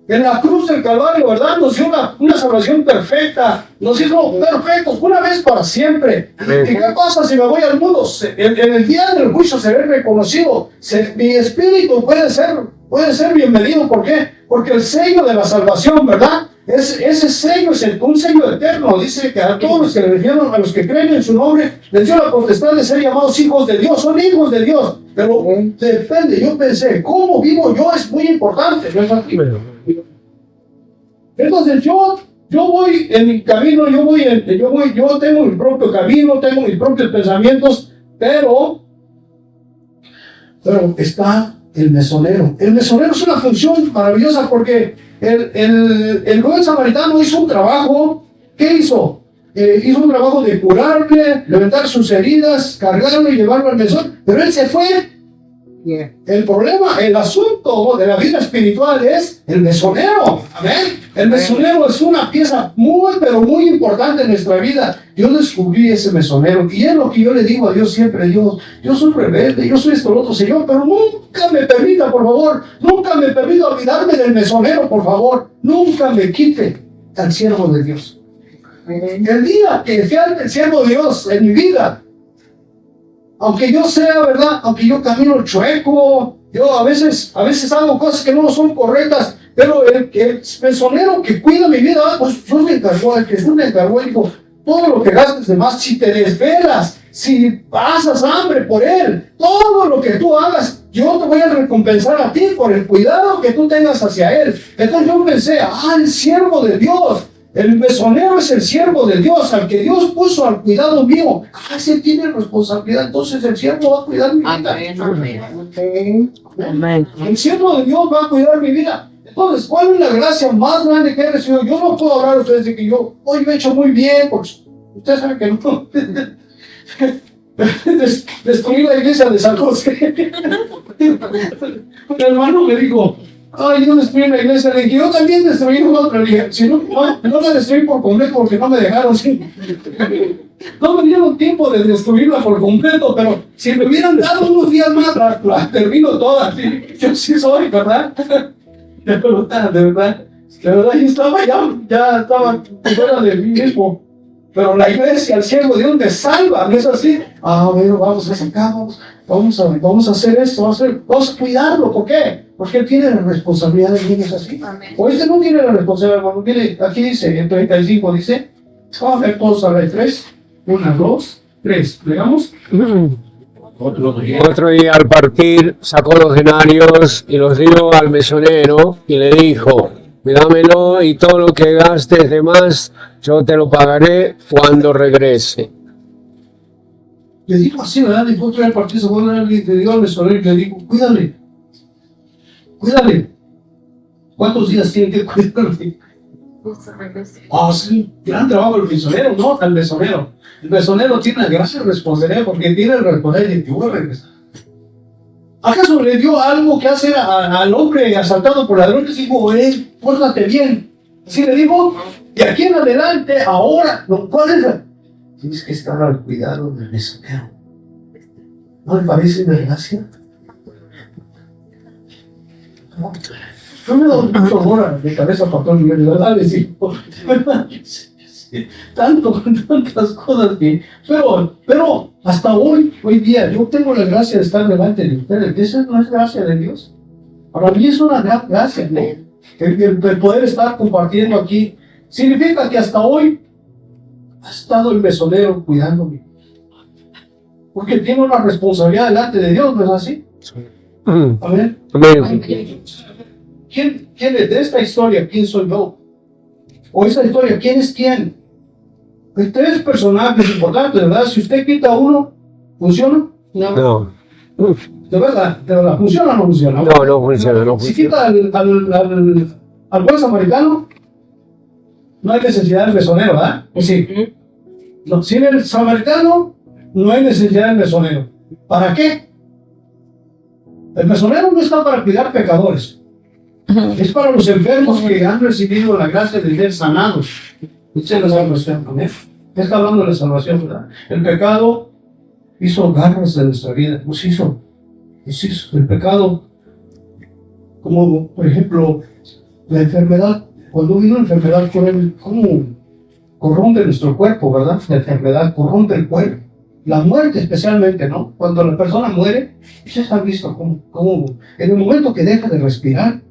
En la cruz del Calvario, ¿verdad? Nos dio una salvación perfecta. Nos hizo perfectos una vez para siempre. ¿Y qué pasa si me voy al mundo? En el día del juicio seré reconocido. Mi espíritu puede ser bienvenido. ¿Por qué? Porque el sello de la salvación, ¿verdad? Ese sello es un sello eterno. Dice que a todos los que le refieren, a los que creen en su nombre, les dio la potestad de ser llamados hijos de Dios. Son hijos de Dios. Pero depende, yo pensé, ¿cómo vivo yo? Es muy importante. ¿No es así? Entonces yo voy en mi camino, yo tengo mi propio camino, tengo mis propios pensamientos, pero está el mesonero. El mesonero es una función maravillosa porque el buen samaritano hizo un trabajo. ¿Qué hizo? Hizo un trabajo de curarle, levantar sus heridas, cargarlo y llevarlo al mesón, pero él se fue. El problema, el asunto de la vida espiritual es el mesonero. Amén. El mesonero es una pieza muy, pero muy importante en nuestra vida. Yo descubrí ese mesonero y es lo que yo le digo a Dios siempre. Dios, yo soy rebelde, yo soy esto, lo otro, Señor, pero nunca me permita, por favor, nunca me permita olvidarme del mesonero, por favor. Nunca me quite al siervo de Dios. El día que falte el siervo de Dios en mi vida, aunque yo sea, ¿verdad? Aunque yo camino chueco, yo a veces hago cosas que no son correctas, pero el mesonero que cuida mi vida, pues yo me encargó, el Jesús me encargó, dijo, todo lo que gastes de más, si te desvelas, si pasas hambre por él, todo lo que tú hagas, yo te voy a recompensar a ti por el cuidado que tú tengas hacia él. Entonces yo pensé, el siervo de Dios. El mesonero es el siervo de Dios, al que Dios puso al cuidado mío. Ese tiene responsabilidad, entonces el siervo va a cuidar mi vida. Amén. El siervo de Dios va a cuidar mi vida. Entonces, ¿cuál es la gracia más grande que he recibido? Yo no puedo hablar a ustedes de que yo he hecho muy bien, porque ustedes saben que no. Destruí la iglesia de San José. Un hermano me dijo, yo destruí la iglesia, le dije, yo también destruí otra, le dije, si no la destruí por completo porque no me dejaron, sí. No me dieron tiempo de destruirla por completo, pero si me hubieran dado unos días más, la termino toda, sí. Yo sí soy, ¿verdad? De verdad, yo estaba ya estaba fuera de mí mismo. Pero la iglesia, el siervo de Dios me salva, ¿no es así? Bueno, vamos a sacar, vamos a hacer esto, vamos a cuidarlo. ¿Por qué? Porque él tiene la responsabilidad de niños así. O este no tiene la responsabilidad, hermano. Mire, aquí dice, en 35 dice, vamos a ver todos a la 3. 1, 2, 3. ¿Plegamos? Otro día al partir sacó los denarios y los dio al mesonero y le dijo, Dámelo y todo lo que gastes de más, yo te lo pagaré cuando regrese. Le digo así, ¿verdad? Le digo, traer partido, le digo al mesonero y le digo, cuídale. ¿Cuántos días tiene que cuidarle? Sí, gran trabajo el mesonero, no al mesonero. El mesonero tiene la gran responsabilidad porque tiene el responsabilidad de que voy a regresar. ¿Acaso le dio algo que hacer al hombre asaltado por ladrones? Dijo, pórtate bien. Así le dijo, y aquí en adelante, ahora, ¿cuál es la? Tienes que estar al cuidado del mesonero. ¿No le parece una gracia? Yo me doy mucho amor de cabeza para todo el nivel, ¿verdad? Les digo, tantas cosas que... Pero hasta hoy día, yo tengo la gracia de estar delante de ustedes. ¿Esa no es gracia de Dios? Para mí es una gran gracia, ¿no? El poder estar compartiendo aquí. Significa que hasta hoy ha estado el mesonero cuidándome. Porque tiene una responsabilidad delante de Dios, ¿no es así? A ver. ¿Quién es de esta historia? ¿Quién soy yo? O esta historia, ¿quién es quién? Hay tres personajes importantes, ¿verdad? Si usted quita uno, ¿funciona? No. ¿De verdad? ¿Funciona o no funciona? No funciona. Si quita al buen samaritano, no hay necesidad del mesonero, ¿verdad? Sí. No, sin el samaritano, no hay necesidad del mesonero. ¿Para qué? El mesonero no está para cuidar pecadores. Es para los enfermos que han recibido la gracia de ser sanados. Esa es la salvación, ¿también? Está hablando de la salvación, ¿verdad? El pecado hizo garras de nuestra vida. Nos hizo. El pecado, como por ejemplo, la enfermedad. Cuando vino la enfermedad, ¿cómo corrompe nuestro cuerpo, verdad? La enfermedad corrompe el cuerpo. La muerte especialmente, ¿no? Cuando la persona muere, ustedes han visto cómo en el momento que deja de respirar,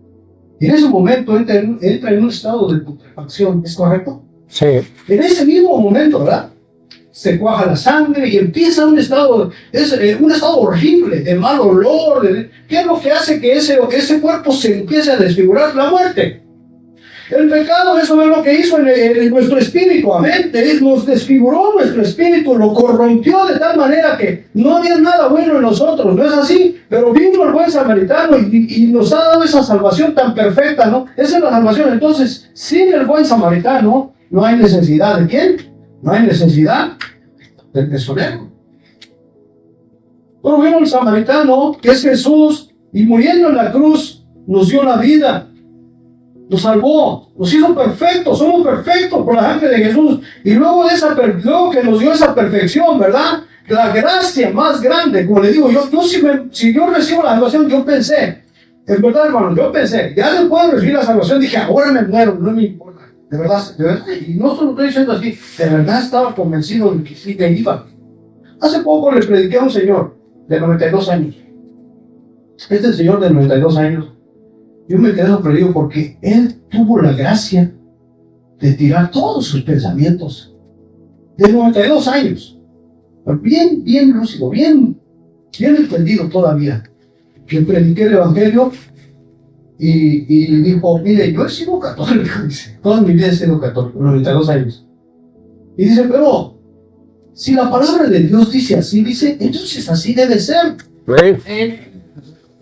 y en ese momento entra en un estado de putrefacción, ¿es correcto? Sí. En ese mismo momento, ¿verdad? Se cuaja la sangre y empieza un estado horrible, de mal olor. ¿Qué es lo que hace que ese cuerpo se empiece a desfigurar? La muerte. El pecado, eso es lo que hizo en nuestro espíritu, amén. Nos desfiguró nuestro espíritu, lo corrompió de tal manera que no había nada bueno en nosotros, ¿no es así? Pero vino el buen samaritano y nos ha dado esa salvación tan perfecta, ¿no? Esa es la salvación. Entonces, sin el buen samaritano, no hay necesidad de ¿quién? No hay necesidad del mesonero. Pero vino el samaritano, que es Jesús, y muriendo en la cruz, nos dio la vida. Nos salvó, nos hizo perfectos, somos perfectos por la sangre de Jesús. Y luego que nos dio esa perfección, ¿verdad? La gracia más grande, como le digo, si yo recibo la salvación, yo pensé, en verdad, hermano, ya después de recibir la salvación, dije, ahora me muero, no me importa. De verdad, y no solo estoy diciendo así, de verdad estaba convencido de que sí, que iba. Hace poco le prediqué a un señor de 92 años. Este señor de 92 años, yo me quedé sorprendido porque él tuvo la gracia de tirar todos sus pensamientos de 92 años. Bien lúcido, bien entendido todavía. Le prediqué el evangelio y dijo, mire, yo he sido católico, dice, toda mi vida he sido católico, 92 años. Y dice, pero si la palabra de Dios dice así, dice, entonces así debe ser.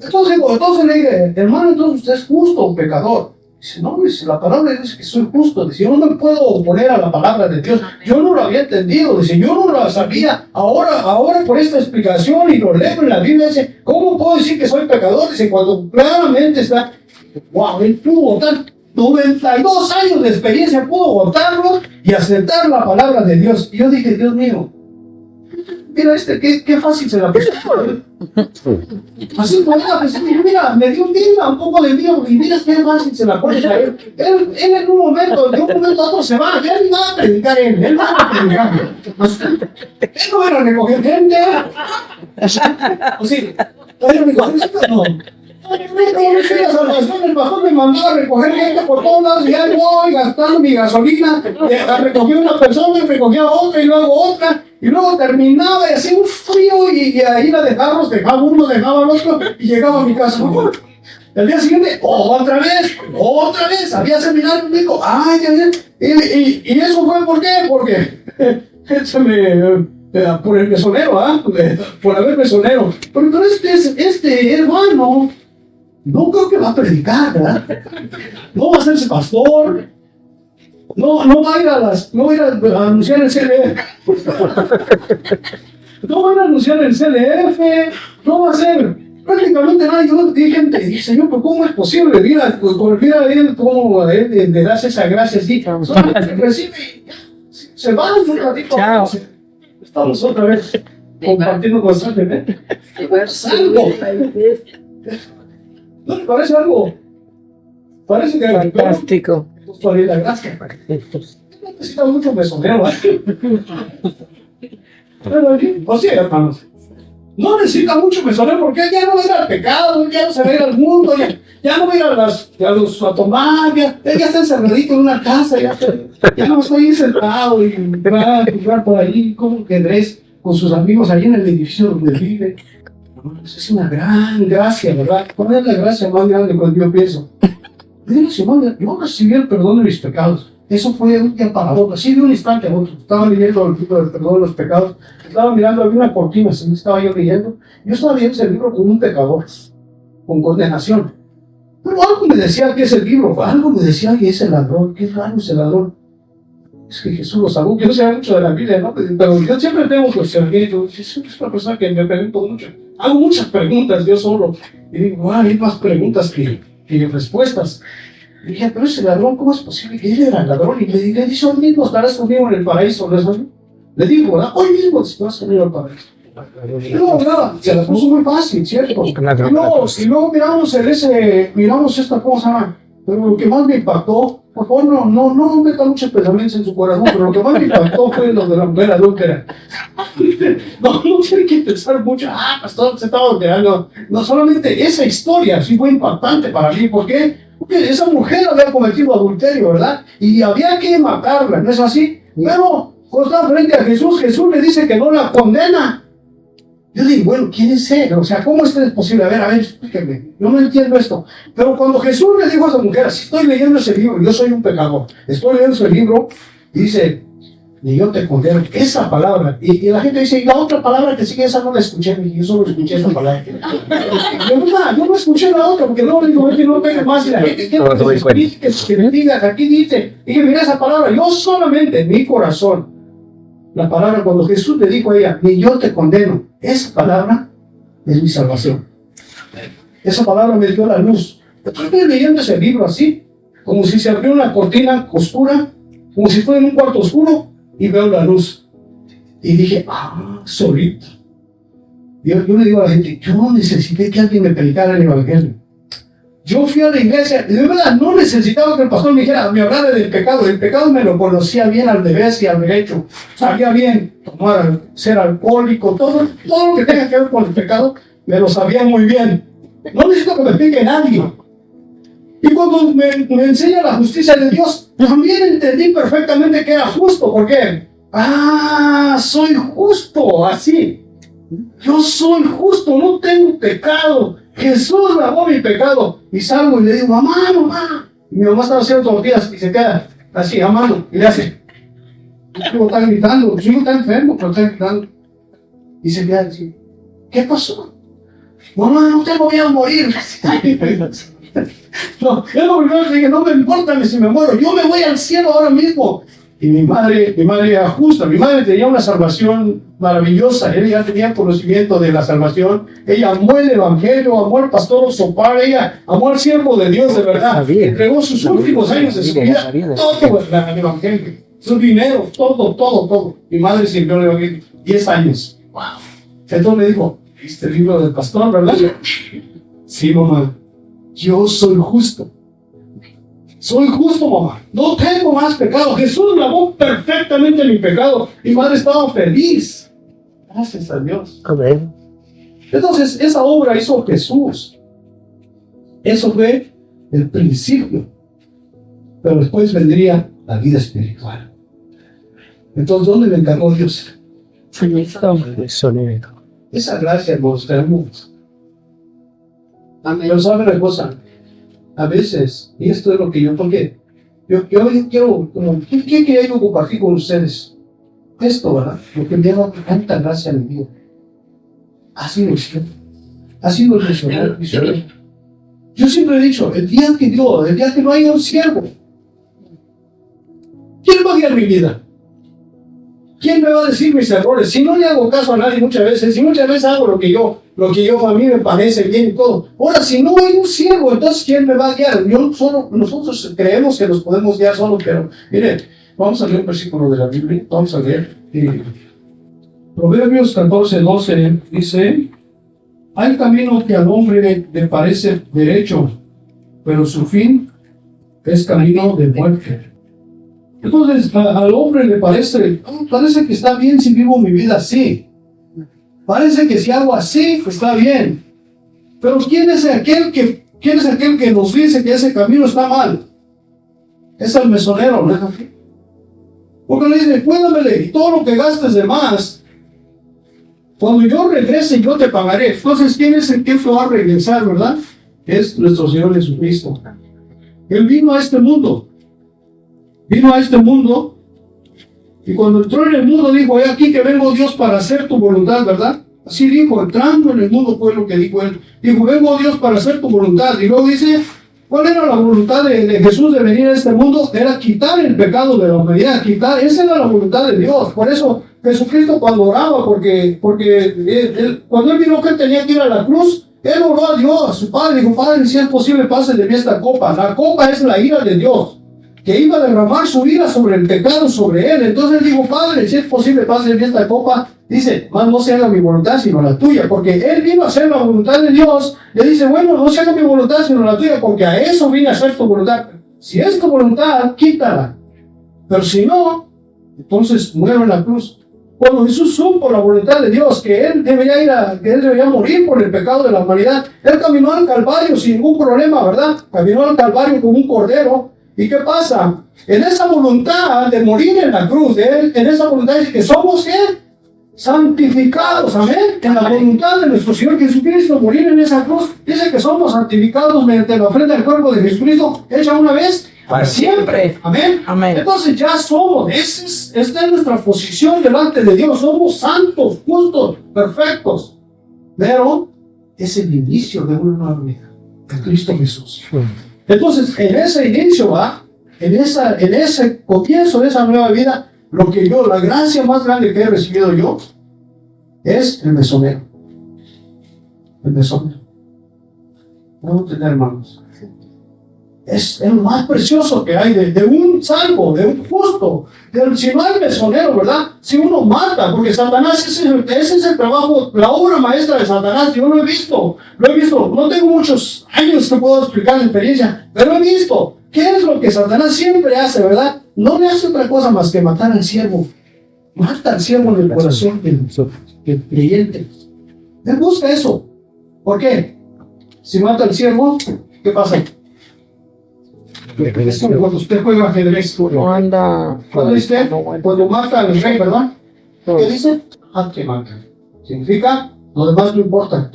Entonces le dije, hermano, entonces usted es justo o pecador. Dice, no, dice, la palabra dice que soy justo. Dice, yo no me puedo oponer a la palabra de Dios. Yo no lo había entendido. Dice, yo no lo sabía. Ahora por esta explicación y lo leo en la Biblia, dice, ¿cómo puedo decir que soy pecador? Dice, cuando claramente está, wow, él pudo votar 92 años de experiencia, pudo votarlo y aceptar la palabra de Dios. Y yo dije, Dios mío, mira qué fácil se la puso. Así, mira, me dio vida, un poco de vida, y mira qué fácil se la pone a él. Él en un momento, de un momento a otro se va, él va a predicar él va a predicar. Él no era a recoger gente. O sí, era a recoger gente, no. La salvación, el pastor me mandaba a recoger gente por todos lados y ahí voy gastando mi gasolina, recogía una persona, recogía otra y luego otra, y luego terminaba y hacía un frío y ahí la dejaba uno, dejaba al otro y llegaba a mi casa. El día siguiente, otra vez, había seminario médico. ¡Ay, qué bien! Y eso fue ¿por qué? Porque por el mesonero, por haber mesonero. Pero este hermano no creo que va a predicar, ¿verdad? No va a hacerse pastor. No va a ir a anunciar el CLF. No van a anunciar el CLF. No va a hacer prácticamente nada. Yo dije, Señor, ¿pero cómo es posible? Mira a él cómo a él le das esa gracia así. Solamente recibe y ya, se va un ratito. Chao. Estamos otra vez compartiendo constantemente. Es algo. ¿No te parece algo? Parece que Fantástico. por la gracia. No necesita mucho mesonero, Pero, o sea, hermanos, no necesita mucho mesonero porque ya no va a ir al pecado, ya no se va a ir al mundo, ya no va a ir a tomar, ya está encerradito en una casa, ya no está ahí sentado y va a jugar por ahí como que Andrés con sus amigos ahí en el edificio donde vive. Es una gran gracia, ¿verdad? ¿Cuál es la gracia más grande cuando yo pienso? Mira, Simón, yo recibí el perdón de mis pecados. Eso fue de un día para otro, así de un instante a otro. Estaba leyendo el libro del perdón de los pecados. Estaba mirando, había una cortina, así estaba yo leyendo. Yo estaba leyendo ese libro como un pecador, con condenación. Pero algo me decía que ese libro, algo me decía que ese ladrón, qué raro ese ladrón. Es que Jesús lo salvó. Yo no sé mucho de la Biblia, ¿no? Pero yo siempre tengo cuestionamientos. Jesús es una persona que me pregunto mucho. Hago muchas preguntas yo solo. Y digo, hay más preguntas que respuestas. Y dije, pero ese ladrón, ¿cómo es posible que él era el ladrón? Y le dice, hoy mismo estarás conmigo en el paraíso, ¿no? Le digo, ¿verdad? Hoy mismo estarás conmigo en el paraíso. No, nada, se la puso muy fácil, ¿cierto? Y luego miramos esta cosa, pero lo que más me impactó, por favor, no meta muchos pensamientos en su corazón, pero lo que más me impactó fue lo de la mujer adúltera. No tiene que pensar mucho, pastor, se estaba adulterando. No, solamente esa historia sí fue impactante para mí. ¿Por qué? Porque esa mujer había cometido adulterio, ¿verdad? Y había que matarla, ¿no es así? Pero cuando está frente a Jesús, Jesús le dice que no la condena. Yo digo, bueno, ¿quién es él? O sea, ¿cómo esto es posible? A ver, explíqueme. Yo no entiendo esto. Pero cuando Jesús le dijo a esa mujer, así estoy leyendo ese libro, yo soy un pecador, estoy leyendo ese libro, y dice, ni yo te condeno, esa palabra. Y la gente dice, y la otra palabra que sigue, esa no la escuché, y yo solo escuché esa palabra. Yo no escuché la otra, porque luego digo, es que no pegue más, y la gente quiere que se explique, que me digas, aquí dice, y que mira esa palabra, yo solamente en mi corazón, la palabra, cuando Jesús le dijo a ella, ni yo te condeno, esa palabra es mi salvación. Esa palabra me dio la luz. Estoy leyendo ese libro así, como si se abrió una cortina oscura, como si fuera en un cuarto oscuro, y veo la luz. Y dije, solito. Yo le digo a la gente, yo no necesité que alguien me predicara el evangelio. Yo fui a la iglesia, de verdad, no necesitaba que el pastor me hablara del pecado. El pecado me lo conocía bien al revés y al derecho. Sabía bien tomar, ser alcohólico, todo lo que tenga que ver con el pecado, me lo sabía muy bien. No necesito que me explique nadie. Y cuando me enseña la justicia de Dios, también entendí perfectamente que era justo. ¿Por qué? Soy justo, así. Yo soy justo, no tengo pecado. Jesús lavó mi pecado. Y salgo y le digo, mamá. Y mi mamá estaba haciendo tortillas y se queda así, amando. Y le hace, su hijo está gritando, su hijo está enfermo, pero está gritando. Y se queda así, ¿qué pasó? Mamá, no tengo miedo a morir. No, es lo primero que dije, no me importa si me muero, yo me voy al cielo ahora mismo. Y mi madre era justa, mi madre tenía una salvación maravillosa, ella ya tenía conocimiento de la salvación, ella amó el evangelio, amó al pastor Sopar, ella amó al siervo de Dios de verdad, entregó sus últimos años de su vida, todo el evangelio, su dinero, todo. Mi madre sirvió el evangelio 10 años. Wow. Entonces me dijo, ¿viste el libro del pastor, verdad? Sí, mamá, yo soy justo. Soy justo, mamá. No tengo más pecado. Jesús lavó perfectamente mi pecado. Mi madre estaba feliz. Gracias a Dios. Amén. Entonces, esa obra hizo Jesús. Eso fue el principio. Pero después vendría la vida espiritual. Entonces, ¿dónde me encargó Dios? Esa gracia, hermanos, tenemos. Amén. Pero sabe una cosa. a veces, y esto es lo que yo, porque yo quiero, como, ¿qué quería yo compartir con ustedes? Esto, ¿verdad? Lo que me da tanta gracia en mi vida. Ha sido el cielo. Ha sido el misionero. Yo siempre he dicho, el día que no haya un siervo, ¿quién va a guiar mi vida? ¿Quién me va a decir mis errores? Si no le hago caso a nadie muchas veces, si muchas veces hago lo que yo a mí me parece bien y todo. Ahora, si no hay un siervo, entonces ¿quién me va a guiar? Nosotros creemos que nos podemos guiar solos, pero miren, vamos a leer un versículo de la Biblia, vamos a leer. Proverbios 14:12 dice, hay camino que al hombre le parece derecho, pero su fin es camino de muerte. Entonces, al hombre le parece que está bien si vivo mi vida así. Parece que si hago así, pues está bien. Pero ¿quién es aquel que nos dice que ese camino está mal? Es el mesonero, ¿no? Porque le dice, cuéntamele, y todo lo que gastes de más, cuando yo regrese, yo te pagaré. Entonces, ¿quién es el que va a regresar, verdad? Es nuestro Señor Jesucristo. Él vino a este mundo. Y cuando entró en el mundo dijo, he aquí que vengo Dios para hacer tu voluntad, ¿verdad? Así dijo, entrando en el mundo fue lo que dijo él. Dijo, vengo Dios para hacer tu voluntad. Y luego dice, ¿cuál era la voluntad de Jesús de venir a este mundo? Era quitar el pecado de la humanidad, esa era la voluntad de Dios. Por eso Jesucristo cuando oraba, porque cuando él vino que él tenía que ir a la cruz, él oró a Dios, a su Padre, dijo, Padre, si es posible, pase de mí esta copa. La copa es la ira de Dios, que iba a derramar su ira sobre el pecado, sobre él. Entonces él dijo, Padre, si es posible, pase de mí esta copa. Dice, más no se haga mi voluntad, sino la tuya. Porque él vino a hacer la voluntad de Dios. Le dice, bueno, no se haga mi voluntad, sino la tuya, porque a eso vine a hacer tu voluntad. Si es tu voluntad, quítala. Pero si no, entonces muere en la cruz. Cuando Jesús supo la voluntad de Dios, que él debería morir por el pecado de la humanidad, él caminó al Calvario sin ningún problema, ¿verdad? Caminó al Calvario como un cordero. ¿Y qué pasa? En esa voluntad de morir en la cruz, en esa voluntad dice que somos, ¿qué? Santificados, amén. En la voluntad de nuestro Señor Jesucristo, morir en esa cruz, dice que somos santificados mediante la ofrenda del cuerpo de Jesucristo, hecha una vez para siempre. Amén. Amén. Entonces ya somos, esta es nuestra posición delante de Dios. Somos santos, justos, perfectos. Pero es el inicio de una nueva vida en Cristo Jesús. Entonces, en ese inicio, en ese comienzo de esa nueva vida, la gracia más grande que he recibido yo es el mesonero. El mesonero. Vamos a tener, hermanos. Es el más precioso que hay de un salvo, de un justo. Si no hay mesonero, ¿verdad? Si uno mata, porque Satanás, ese es el trabajo, la obra maestra de Satanás. Yo lo he visto. No tengo muchos años que puedo explicar la experiencia, pero he visto. ¿Qué es lo que Satanás siempre hace, verdad? No le hace otra cosa más que matar al siervo. Mata al siervo en el corazón del creyente. Él busca eso. ¿Por qué? Si mata al siervo, ¿qué pasa? Es como cuando usted juega ajedrez. Cuando mata al rey, ¿verdad? ¿Qué dice? Ante mata. Significa, lo demás no importa.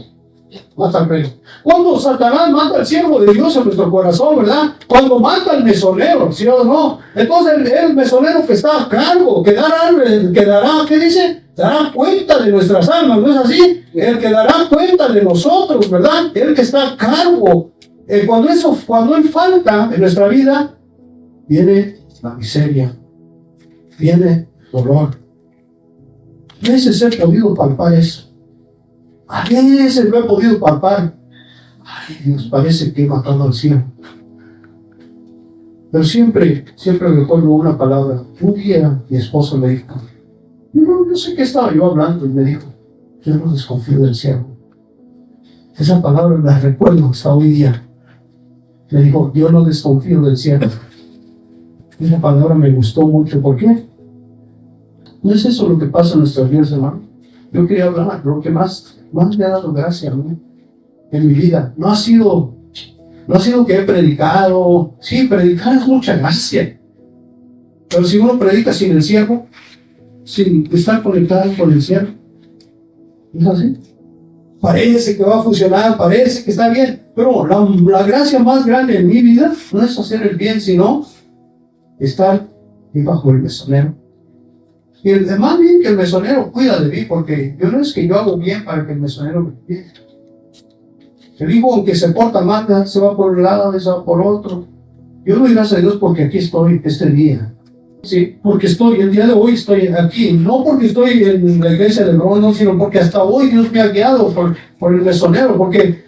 Mata al rey. Cuando Satanás mata al siervo de Dios en nuestro corazón, ¿verdad? Cuando mata al mesonero, ¿sí o no? Entonces el mesonero que está a cargo, que dará, ¿qué dice? Dará cuenta de nuestras almas, ¿no es así? El que dará cuenta de nosotros, ¿verdad? El que está a cargo. Cuando él falta en nuestra vida, viene la miseria, viene dolor. A veces he podido palpar eso. A veces lo he podido palpar. Ay, Dios, parece que he matado al cielo. Pero siempre recuerdo una palabra. Un día mi esposa me dijo, no sé qué estaba yo hablando, y me dijo, yo no desconfío del cielo. Esa palabra la recuerdo hasta hoy día. Me dijo, yo no desconfío del cielo. Esa palabra me gustó mucho. ¿Por qué? ¿No es eso lo que pasa en nuestras vidas, hermano? Yo quería hablar, lo que más me ha dado gracia, ¿no? En mi vida. No ha sido que he predicado. Sí, predicar es mucha gracia. Pero si uno predica sin el siervo, sin estar conectado con el siervo, ¿no es así? Parece que va a funcionar, parece que está bien, Pero la gracia más grande en mi vida no es hacer el bien, sino estar bajo el mesonero. Y más bien que el mesonero cuida de mí, porque yo no es que yo hago bien para que el mesonero me cuide. El hijo, aunque se porta mal, se va por un lado, se va por otro. Yo doy gracias a Dios porque aquí estoy este día. Sí, porque el día de hoy estoy aquí, no porque estoy en la iglesia de Bruno, sino porque hasta hoy Dios me ha guiado por el mesonero, porque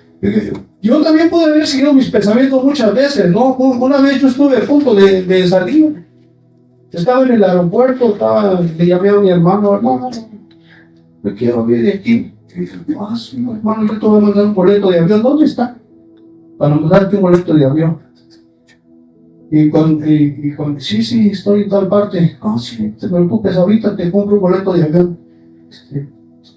yo también pude haber seguido mis pensamientos muchas veces, ¿no? Una vez yo estuve a punto de salir, estaba en el aeropuerto, le llamé a mi hermano, me quiero ir de aquí. Y dije, hermano, yo te voy a mandar un boleto de avión, ¿dónde está? Para mandarte un boleto de avión. Sí, estoy en tal parte. Sí, no te preocupes, ahorita te compro un boleto de avión.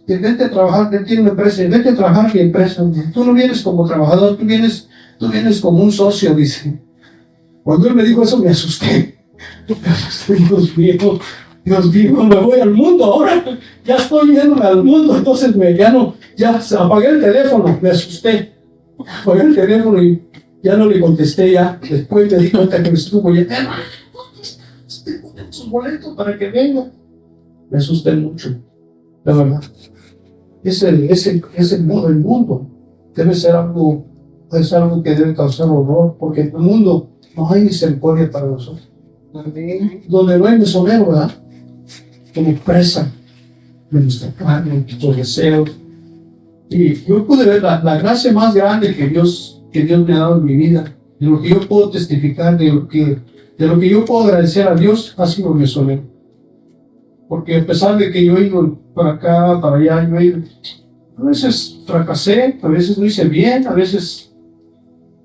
Vete a trabajar, él tiene una empresa, vete a trabajar en mi empresa. Tú no vienes como trabajador, tú vienes como un socio, dice. Cuando él me dijo eso, me asusté. Dios mío, me voy al mundo ahora. Ya estoy yéndome al mundo, entonces ya apagué el teléfono, me asusté. Apagué el teléfono y ya no le contesté ya. Después me di cuenta que me estuvo ya. Su boleto para que venga. Me asusté mucho, la verdad. Es el mundo. Debe ser algo que debe causar horror, porque en el mundo no hay misericordia para nosotros. Donde no hay mesonero, ¿verdad? Como presa de nuestra carne, de nuestros deseos. Y yo pude ver la gracia más grande que Dios me ha dado en mi vida, de lo que yo puedo testificar, de lo que yo puedo agradecer a Dios, ha sido el mesonero. Porque a pesar de que yo he ido para acá, para allá, a veces fracasé, a veces no hice bien, a veces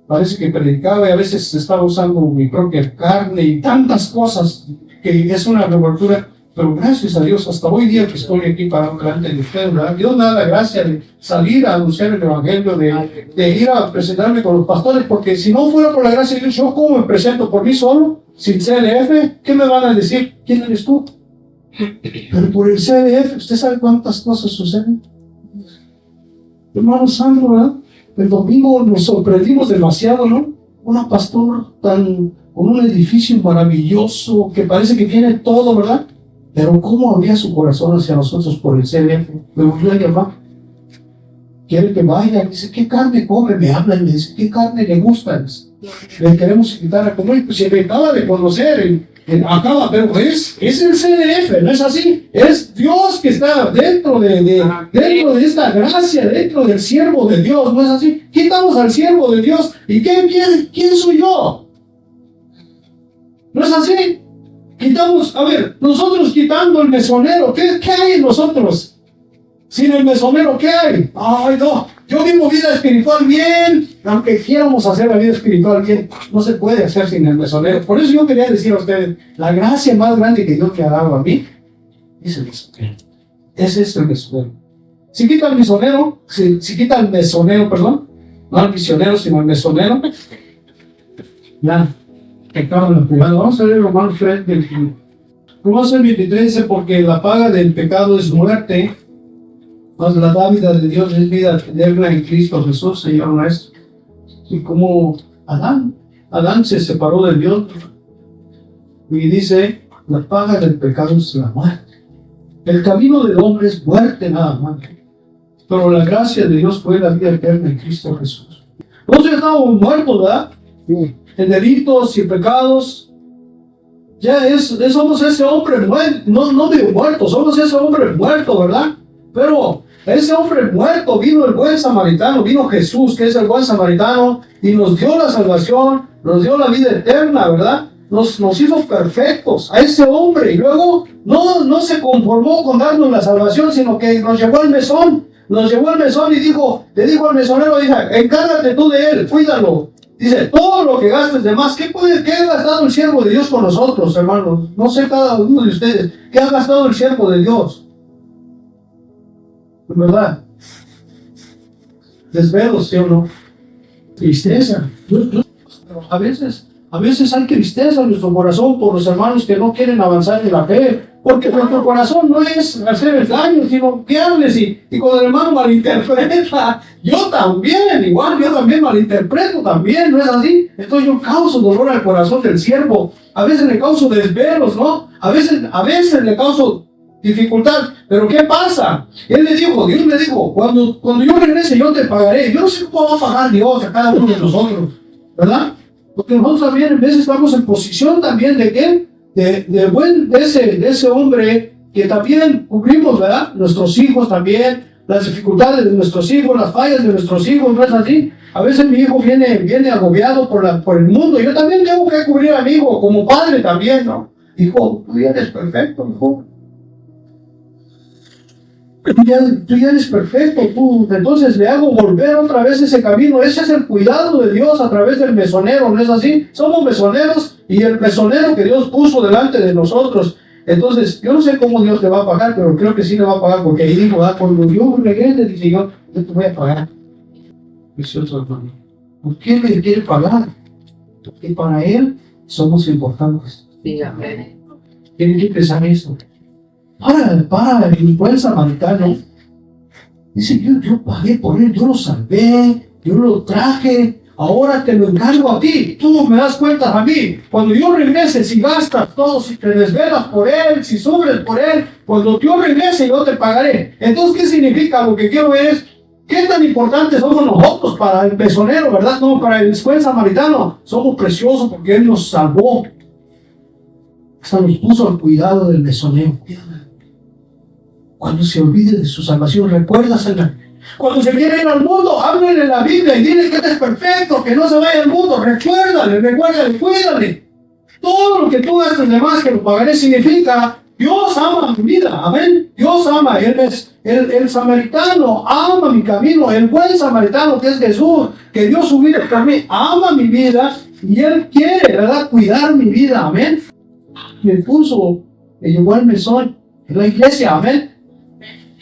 parece que predicaba y a veces estaba usando mi propia carne y tantas cosas que es una revoltura. Pero gracias a Dios, hasta hoy día que estoy aquí parado delante de ustedes, ¿verdad? Dios me da la gracia de salir a anunciar el Evangelio, de ir a presentarme con los pastores, porque si no fuera por la gracia de Dios, yo cómo me presento por mí solo, sin CLF, ¿qué me van a decir? ¿Quién eres tú? Pero por el CLF, ¿usted sabe cuántas cosas suceden? Hermano Sandro, ¿verdad? El domingo nos sorprendimos demasiado, ¿no? Una pastor con un edificio maravilloso, que parece que tiene todo, ¿verdad? Pero cómo abría su corazón hacia nosotros por el CLF. Me volvió a llamar. Quiere que vaya. Dice, ¿qué carne come? Me habla y me dice, ¿qué carne le gusta? Le queremos invitar a comer. Pues se me acaba de conocer. Pero es el CLF, ¿no es así? Es Dios que está dentro de esta gracia, dentro del siervo de Dios, ¿no es así? Quitamos al siervo de Dios. ¿Y quién soy yo? ¿No es así? Nosotros quitando el mesonero, ¿qué hay en nosotros? Sin el mesonero, ¿qué hay? Ay, no, yo vivo vida espiritual bien, aunque quieramos hacer la vida espiritual bien, no se puede hacer sin el mesonero. Por eso yo quería decir a ustedes, la gracia más grande que Dios me ha dado a mí, es el mesonero. Ese es el mesonero. Si quita el mesonero, no al misionero, sino al mesonero, ya. Vamos a leer Romanos 3, 21. Romanos 23 dice, porque la paga del pecado es muerte, mas la dádiva de Dios es vida eterna en Cristo Jesús, Señor nuestro. Y como Adán se separó de Dios, y dice, la paga del pecado es la muerte. El camino del hombre es muerte nada más, pero la gracia de Dios fue la vida eterna en Cristo Jesús. Nosotros estábamos muertos, ¿verdad? Sí. En delitos y pecados, somos ese hombre muerto, no digo muerto, somos ese hombre muerto, ¿verdad? Pero ese hombre muerto vino el buen samaritano, vino Jesús, que es el buen samaritano, y nos dio la salvación, nos dio la vida eterna, ¿verdad? Nos hizo perfectos a ese hombre, y luego no se conformó con darnos la salvación, sino que nos llevó al mesón, y le dijo al mesonero, encárgate tú de él, cuídalo. Dice, todo lo que gastes de más, ¿qué ha gastado el siervo de Dios con nosotros, hermanos? No sé cada uno de ustedes, ¿qué ha gastado el siervo de Dios? ¿Verdad? Desvelos, ¿sí o no? Tristeza. A veces hay tristeza en nuestro corazón por los hermanos que no quieren avanzar en la fe, Porque nuestro corazón no es hacer el daño, sino guiarles y cuando el hermano malinterpreta, yo también malinterpreto también, ¿no es así? Entonces yo causo dolor al corazón del siervo, a veces le causo desvelos, ¿no? A veces le causo dificultad, pero ¿qué pasa? Dios le dijo, cuando yo regrese yo te pagaré. Yo no sé cómo va a pagar Dios a cada uno de nosotros, ¿verdad? Porque nosotros también en veces estamos en posición también de qué, de ese hombre que también cubrimos, ¿verdad? Nuestros hijos también, las dificultades de nuestros hijos, las fallas de nuestros hijos, ¿no es así? A veces mi hijo viene agobiado por el mundo. Yo también tengo que cubrir a mi hijo como padre también, ¿no? Hijo, tú ya eres perfecto, hijo. Tú ya eres perfecto, entonces le hago volver otra vez ese camino. Ese es el cuidado de Dios a través del mesonero, ¿no es así? Somos mesoneros y el mesonero que Dios puso delante de nosotros. Entonces, yo no sé cómo Dios le va a pagar, pero creo que sí le va a pagar, porque ahí dijo, cuando yo regrese, dice yo te voy a pagar. Precioso hermano. ¿Por qué me quiere pagar? Porque para Él somos importantes. Sí, amén. Tienen que pensar eso. Para el buen samaritano, dice, yo pagué por él, yo lo salvé, yo lo traje, ahora te lo encargo a ti, tú me das cuentas a mí. Cuando yo regrese, si gastas todo, si te desvelas por él, si sufres por él, cuando yo regrese yo te pagaré. Entonces, ¿qué significa? Lo que quiero ver es, ¿qué tan importantes somos nosotros para el mesonero, verdad? No, para el buen samaritano, somos preciosos porque él nos salvó. Hasta nos puso al cuidado del mesonero. Cuando se olvide de su salvación, recuérdasela. Cuando se quiere ir al mundo, háblale la Biblia y dile que él es perfecto, que no se vaya al mundo. Recuérdale, cuídale. Todo lo que tú haces de más que lo pagaré significa Dios ama mi vida. Amén. Dios ama. El samaritano ama mi camino. El buen samaritano que es Jesús, que dio su vida por mí, ama mi vida y Él quiere, ¿verdad?, cuidar mi vida. Amén. Me llevó al mesón en la iglesia. Amén.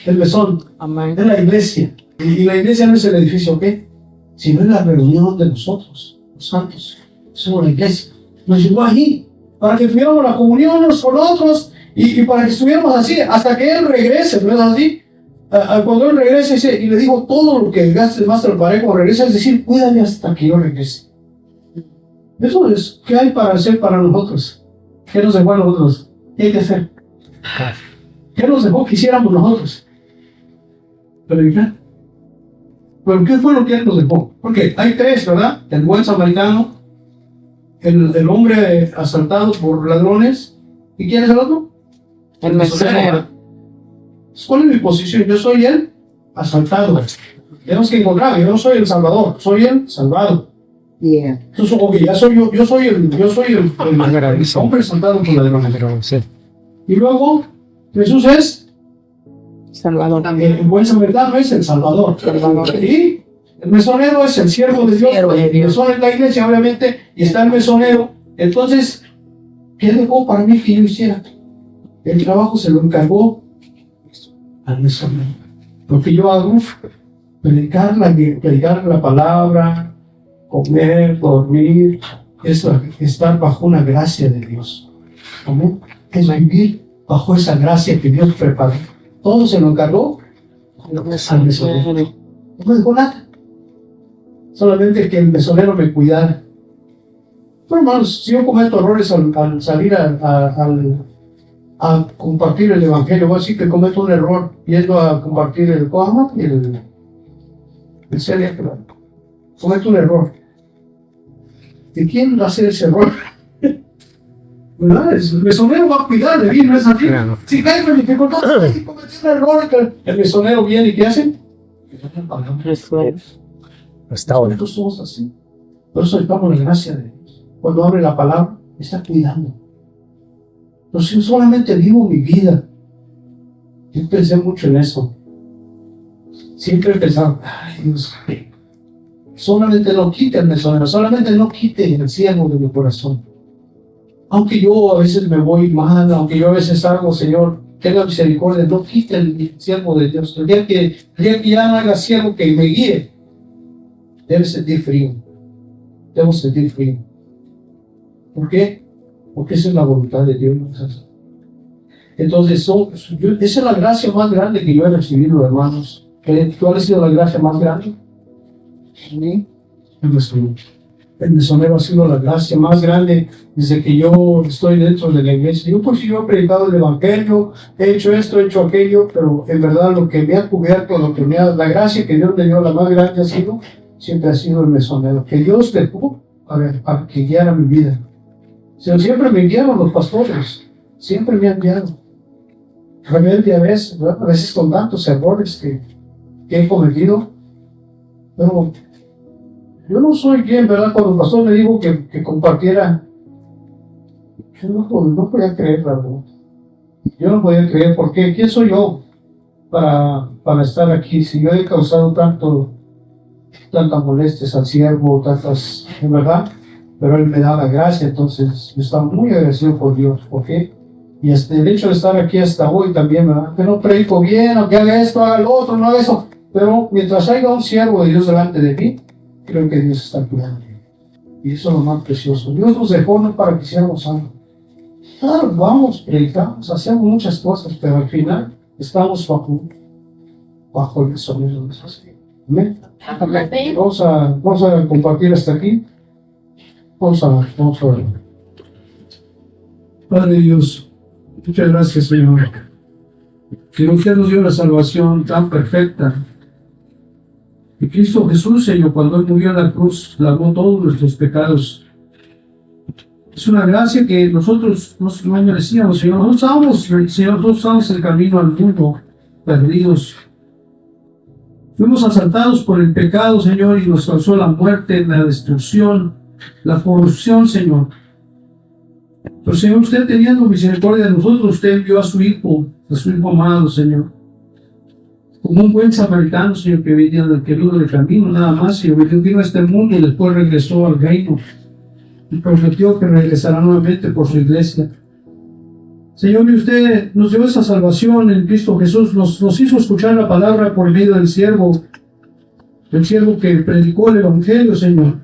El mesón, Amén. es la iglesia. Y la iglesia no es el edificio, ¿qué? Sino es la reunión de nosotros, los santos. Somos la iglesia. Nos llevó allí para que tuviéramos la comunión unos con otros y para que estuviéramos así hasta que Él regrese, ¿no es así? Cuando Él regrese y le digo todo lo que gastes más te lo pagaré cuando regrese, es decir, cuídame hasta que yo regrese. Eso es, ¿qué hay para hacer para nosotros? ¿Qué nos dejó a nosotros? ¿Qué hay que hacer? ¿Qué nos dejó que hiciéramos nosotros? Predicar. ¿Pero qué fue lo que Él nos dejó? Porque hay tres, ¿verdad? El buen samaritano, el hombre asaltado por ladrones, ¿y quién es el otro? El mesonero. ¿Cuál es mi posición? Yo soy el asaltado. Tenemos que encontrar, yo no soy el salvador, soy el salvado. Yeah. Entonces, ok, yo soy el hombre asaltado por ladrones. Y luego, Jesús es Salvador. el buen samaritano, es el Salvador. Y el mesonero es el siervo de Dios. El mesón es la iglesia, obviamente, y está el mesonero. Entonces, ¿qué dejó para mí que yo hiciera? El trabajo se lo encargó al mesonero. Lo que yo hago, predicar la palabra, comer, dormir, es estar bajo una gracia de Dios. Amén. Es vivir bajo esa gracia que Dios preparó. Todo se lo encargó al mesonero. No me dejó nada. Solamente que el mesonero me cuidara. Bueno, hermanos, si yo cometo errores al salir a compartir el evangelio, voy a decir que cometo un error yendo a compartir el CD. Cometo un error. ¿Y quién va a hacer ese error? ¿Verdad? El mesonero va a cuidar de mí, ¿no es así? Si cae con dificultad, si cometí un error, el mesonero viene y ¿qué hace? Hasta ahora. Nosotros somos así. Por eso estamos en la gracia de Dios. Cuando abre la palabra, me está cuidando. Entonces yo solamente vivo mi vida. Yo pensé mucho en eso. Siempre he pensado, ay Dios, solamente no quite el mesonero, solamente no quite el siervo de mi corazón. Aunque yo a veces me voy mal, aunque yo a veces hago, Señor, tenga misericordia, no quite el siervo de Dios. El día que ya no haga siervo que me guíe, debe sentir frío. Debo sentir frío. ¿Por qué? Porque esa es la voluntad de Dios. Entonces, esa es la gracia más grande que yo he recibido, hermanos. ¿Cuál ha sido la gracia más grande? ¿Sí? El mesonero ha sido la gracia más grande desde que yo estoy dentro de la iglesia. Yo he predicado el evangelio, he hecho esto, he hecho aquello, pero en verdad lo que me ha cubierto, la gracia que Dios me dio, la más grande siempre ha sido el mesonero, que Dios dejó para que guiara mi vida. Siempre me guiaron los pastores, siempre me han guiado. Rebelde a veces con tantos errores que he cometido, pero yo no soy bien, ¿verdad? Cuando el pastor me dijo que compartiera, yo no podía creer, la verdad. Yo no podía creer, porque ¿quién soy yo para estar aquí? Si yo he causado tantas molestias al siervo, tantas, en verdad, pero él me da la gracia, entonces yo estaba muy agradecido por Dios. ¿Por qué? Y el hecho de estar aquí hasta hoy también, ¿verdad? Que no predico bien, o que haga esto, haga lo otro, no haga eso, pero mientras haya un siervo de Dios delante de mí, creo que Dios está cuidando. Y eso es lo más precioso. Dios nos dejó no para que hiciéramos algo. Claro, vamos, predicamos, hacemos muchas cosas, pero al final estamos bajo el sonido de Dios. Amén. Vamos a compartir hasta aquí. Vamos a ver. Padre Dios, muchas gracias, Señor. Que usted nos dio la salvación tan perfecta. Y Cristo Jesús, Señor, cuando Él murió en la cruz, lavó todos nuestros pecados. Es una gracia que nosotros no merecíamos, Señor. Nosotros estábamos en el camino al mundo, perdidos. Fuimos asaltados por el pecado, Señor, y nos causó la muerte, la destrucción, la corrupción, Señor. Pero, Señor, usted teniendo misericordia de nosotros, usted envió a su Hijo amado, Señor. Como un buen samaritano, Señor, que venía del camino, nada más, Señor, vino a este mundo y después regresó al reino. Y prometió que regresará nuevamente por su iglesia. Señor, y usted nos dio esa salvación en Cristo Jesús, nos hizo escuchar la palabra por medio del siervo que predicó el evangelio, Señor.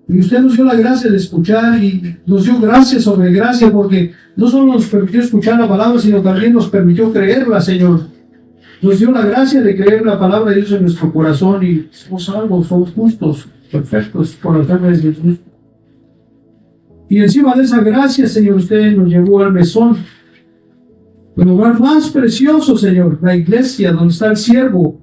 Y usted nos dio la gracia de escuchar y nos dio gracia sobre gracia, porque no solo nos permitió escuchar la palabra, sino también nos permitió creerla, Señor. Nos dio la gracia de creer la palabra de Dios en nuestro corazón y somos salvos, somos justos, perfectos por la sangre de Jesús. Y encima de esa gracia, Señor, usted nos llevó al mesón, el lugar más precioso, Señor, la iglesia, donde está el siervo,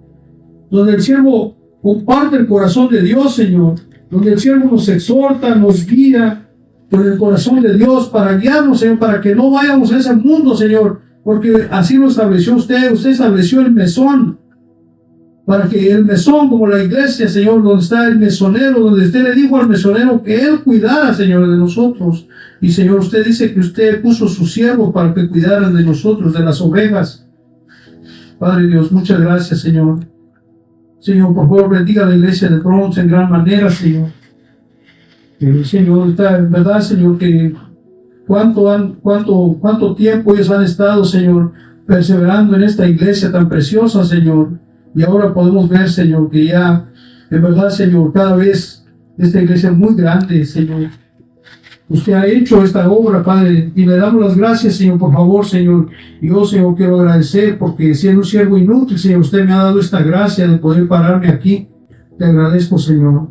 donde el siervo comparte el corazón de Dios, Señor, donde el siervo nos exhorta, nos guía por el corazón de Dios para guiarnos, Señor, para que no vayamos a ese mundo, Señor, porque así lo estableció usted estableció el mesón, para que el mesón, como la iglesia, Señor, donde está el mesonero, donde usted le dijo al mesonero que él cuidara, Señor, de nosotros. Y, Señor, usted dice que usted puso sus siervos para que cuidaran de nosotros, de las ovejas. Padre Dios, muchas gracias, Señor. Señor, por favor, bendiga a la iglesia de Bronx en gran manera, Señor. Señor, está en verdad, Señor, que cuánto tiempo ellos han estado, Señor, perseverando en esta iglesia tan preciosa, Señor. Y ahora podemos ver, Señor, que ya, en verdad, Señor, cada vez esta iglesia es muy grande, Señor. Usted ha hecho esta obra, Padre, y le damos las gracias, Señor, por favor, Señor. Y yo, Señor, quiero agradecer, porque siendo un siervo inútil, Señor, usted me ha dado esta gracia de poder pararme aquí. Te agradezco, Señor.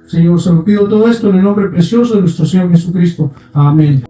Señor, se lo pido todo esto en el nombre precioso de nuestro Señor Jesucristo. Amén.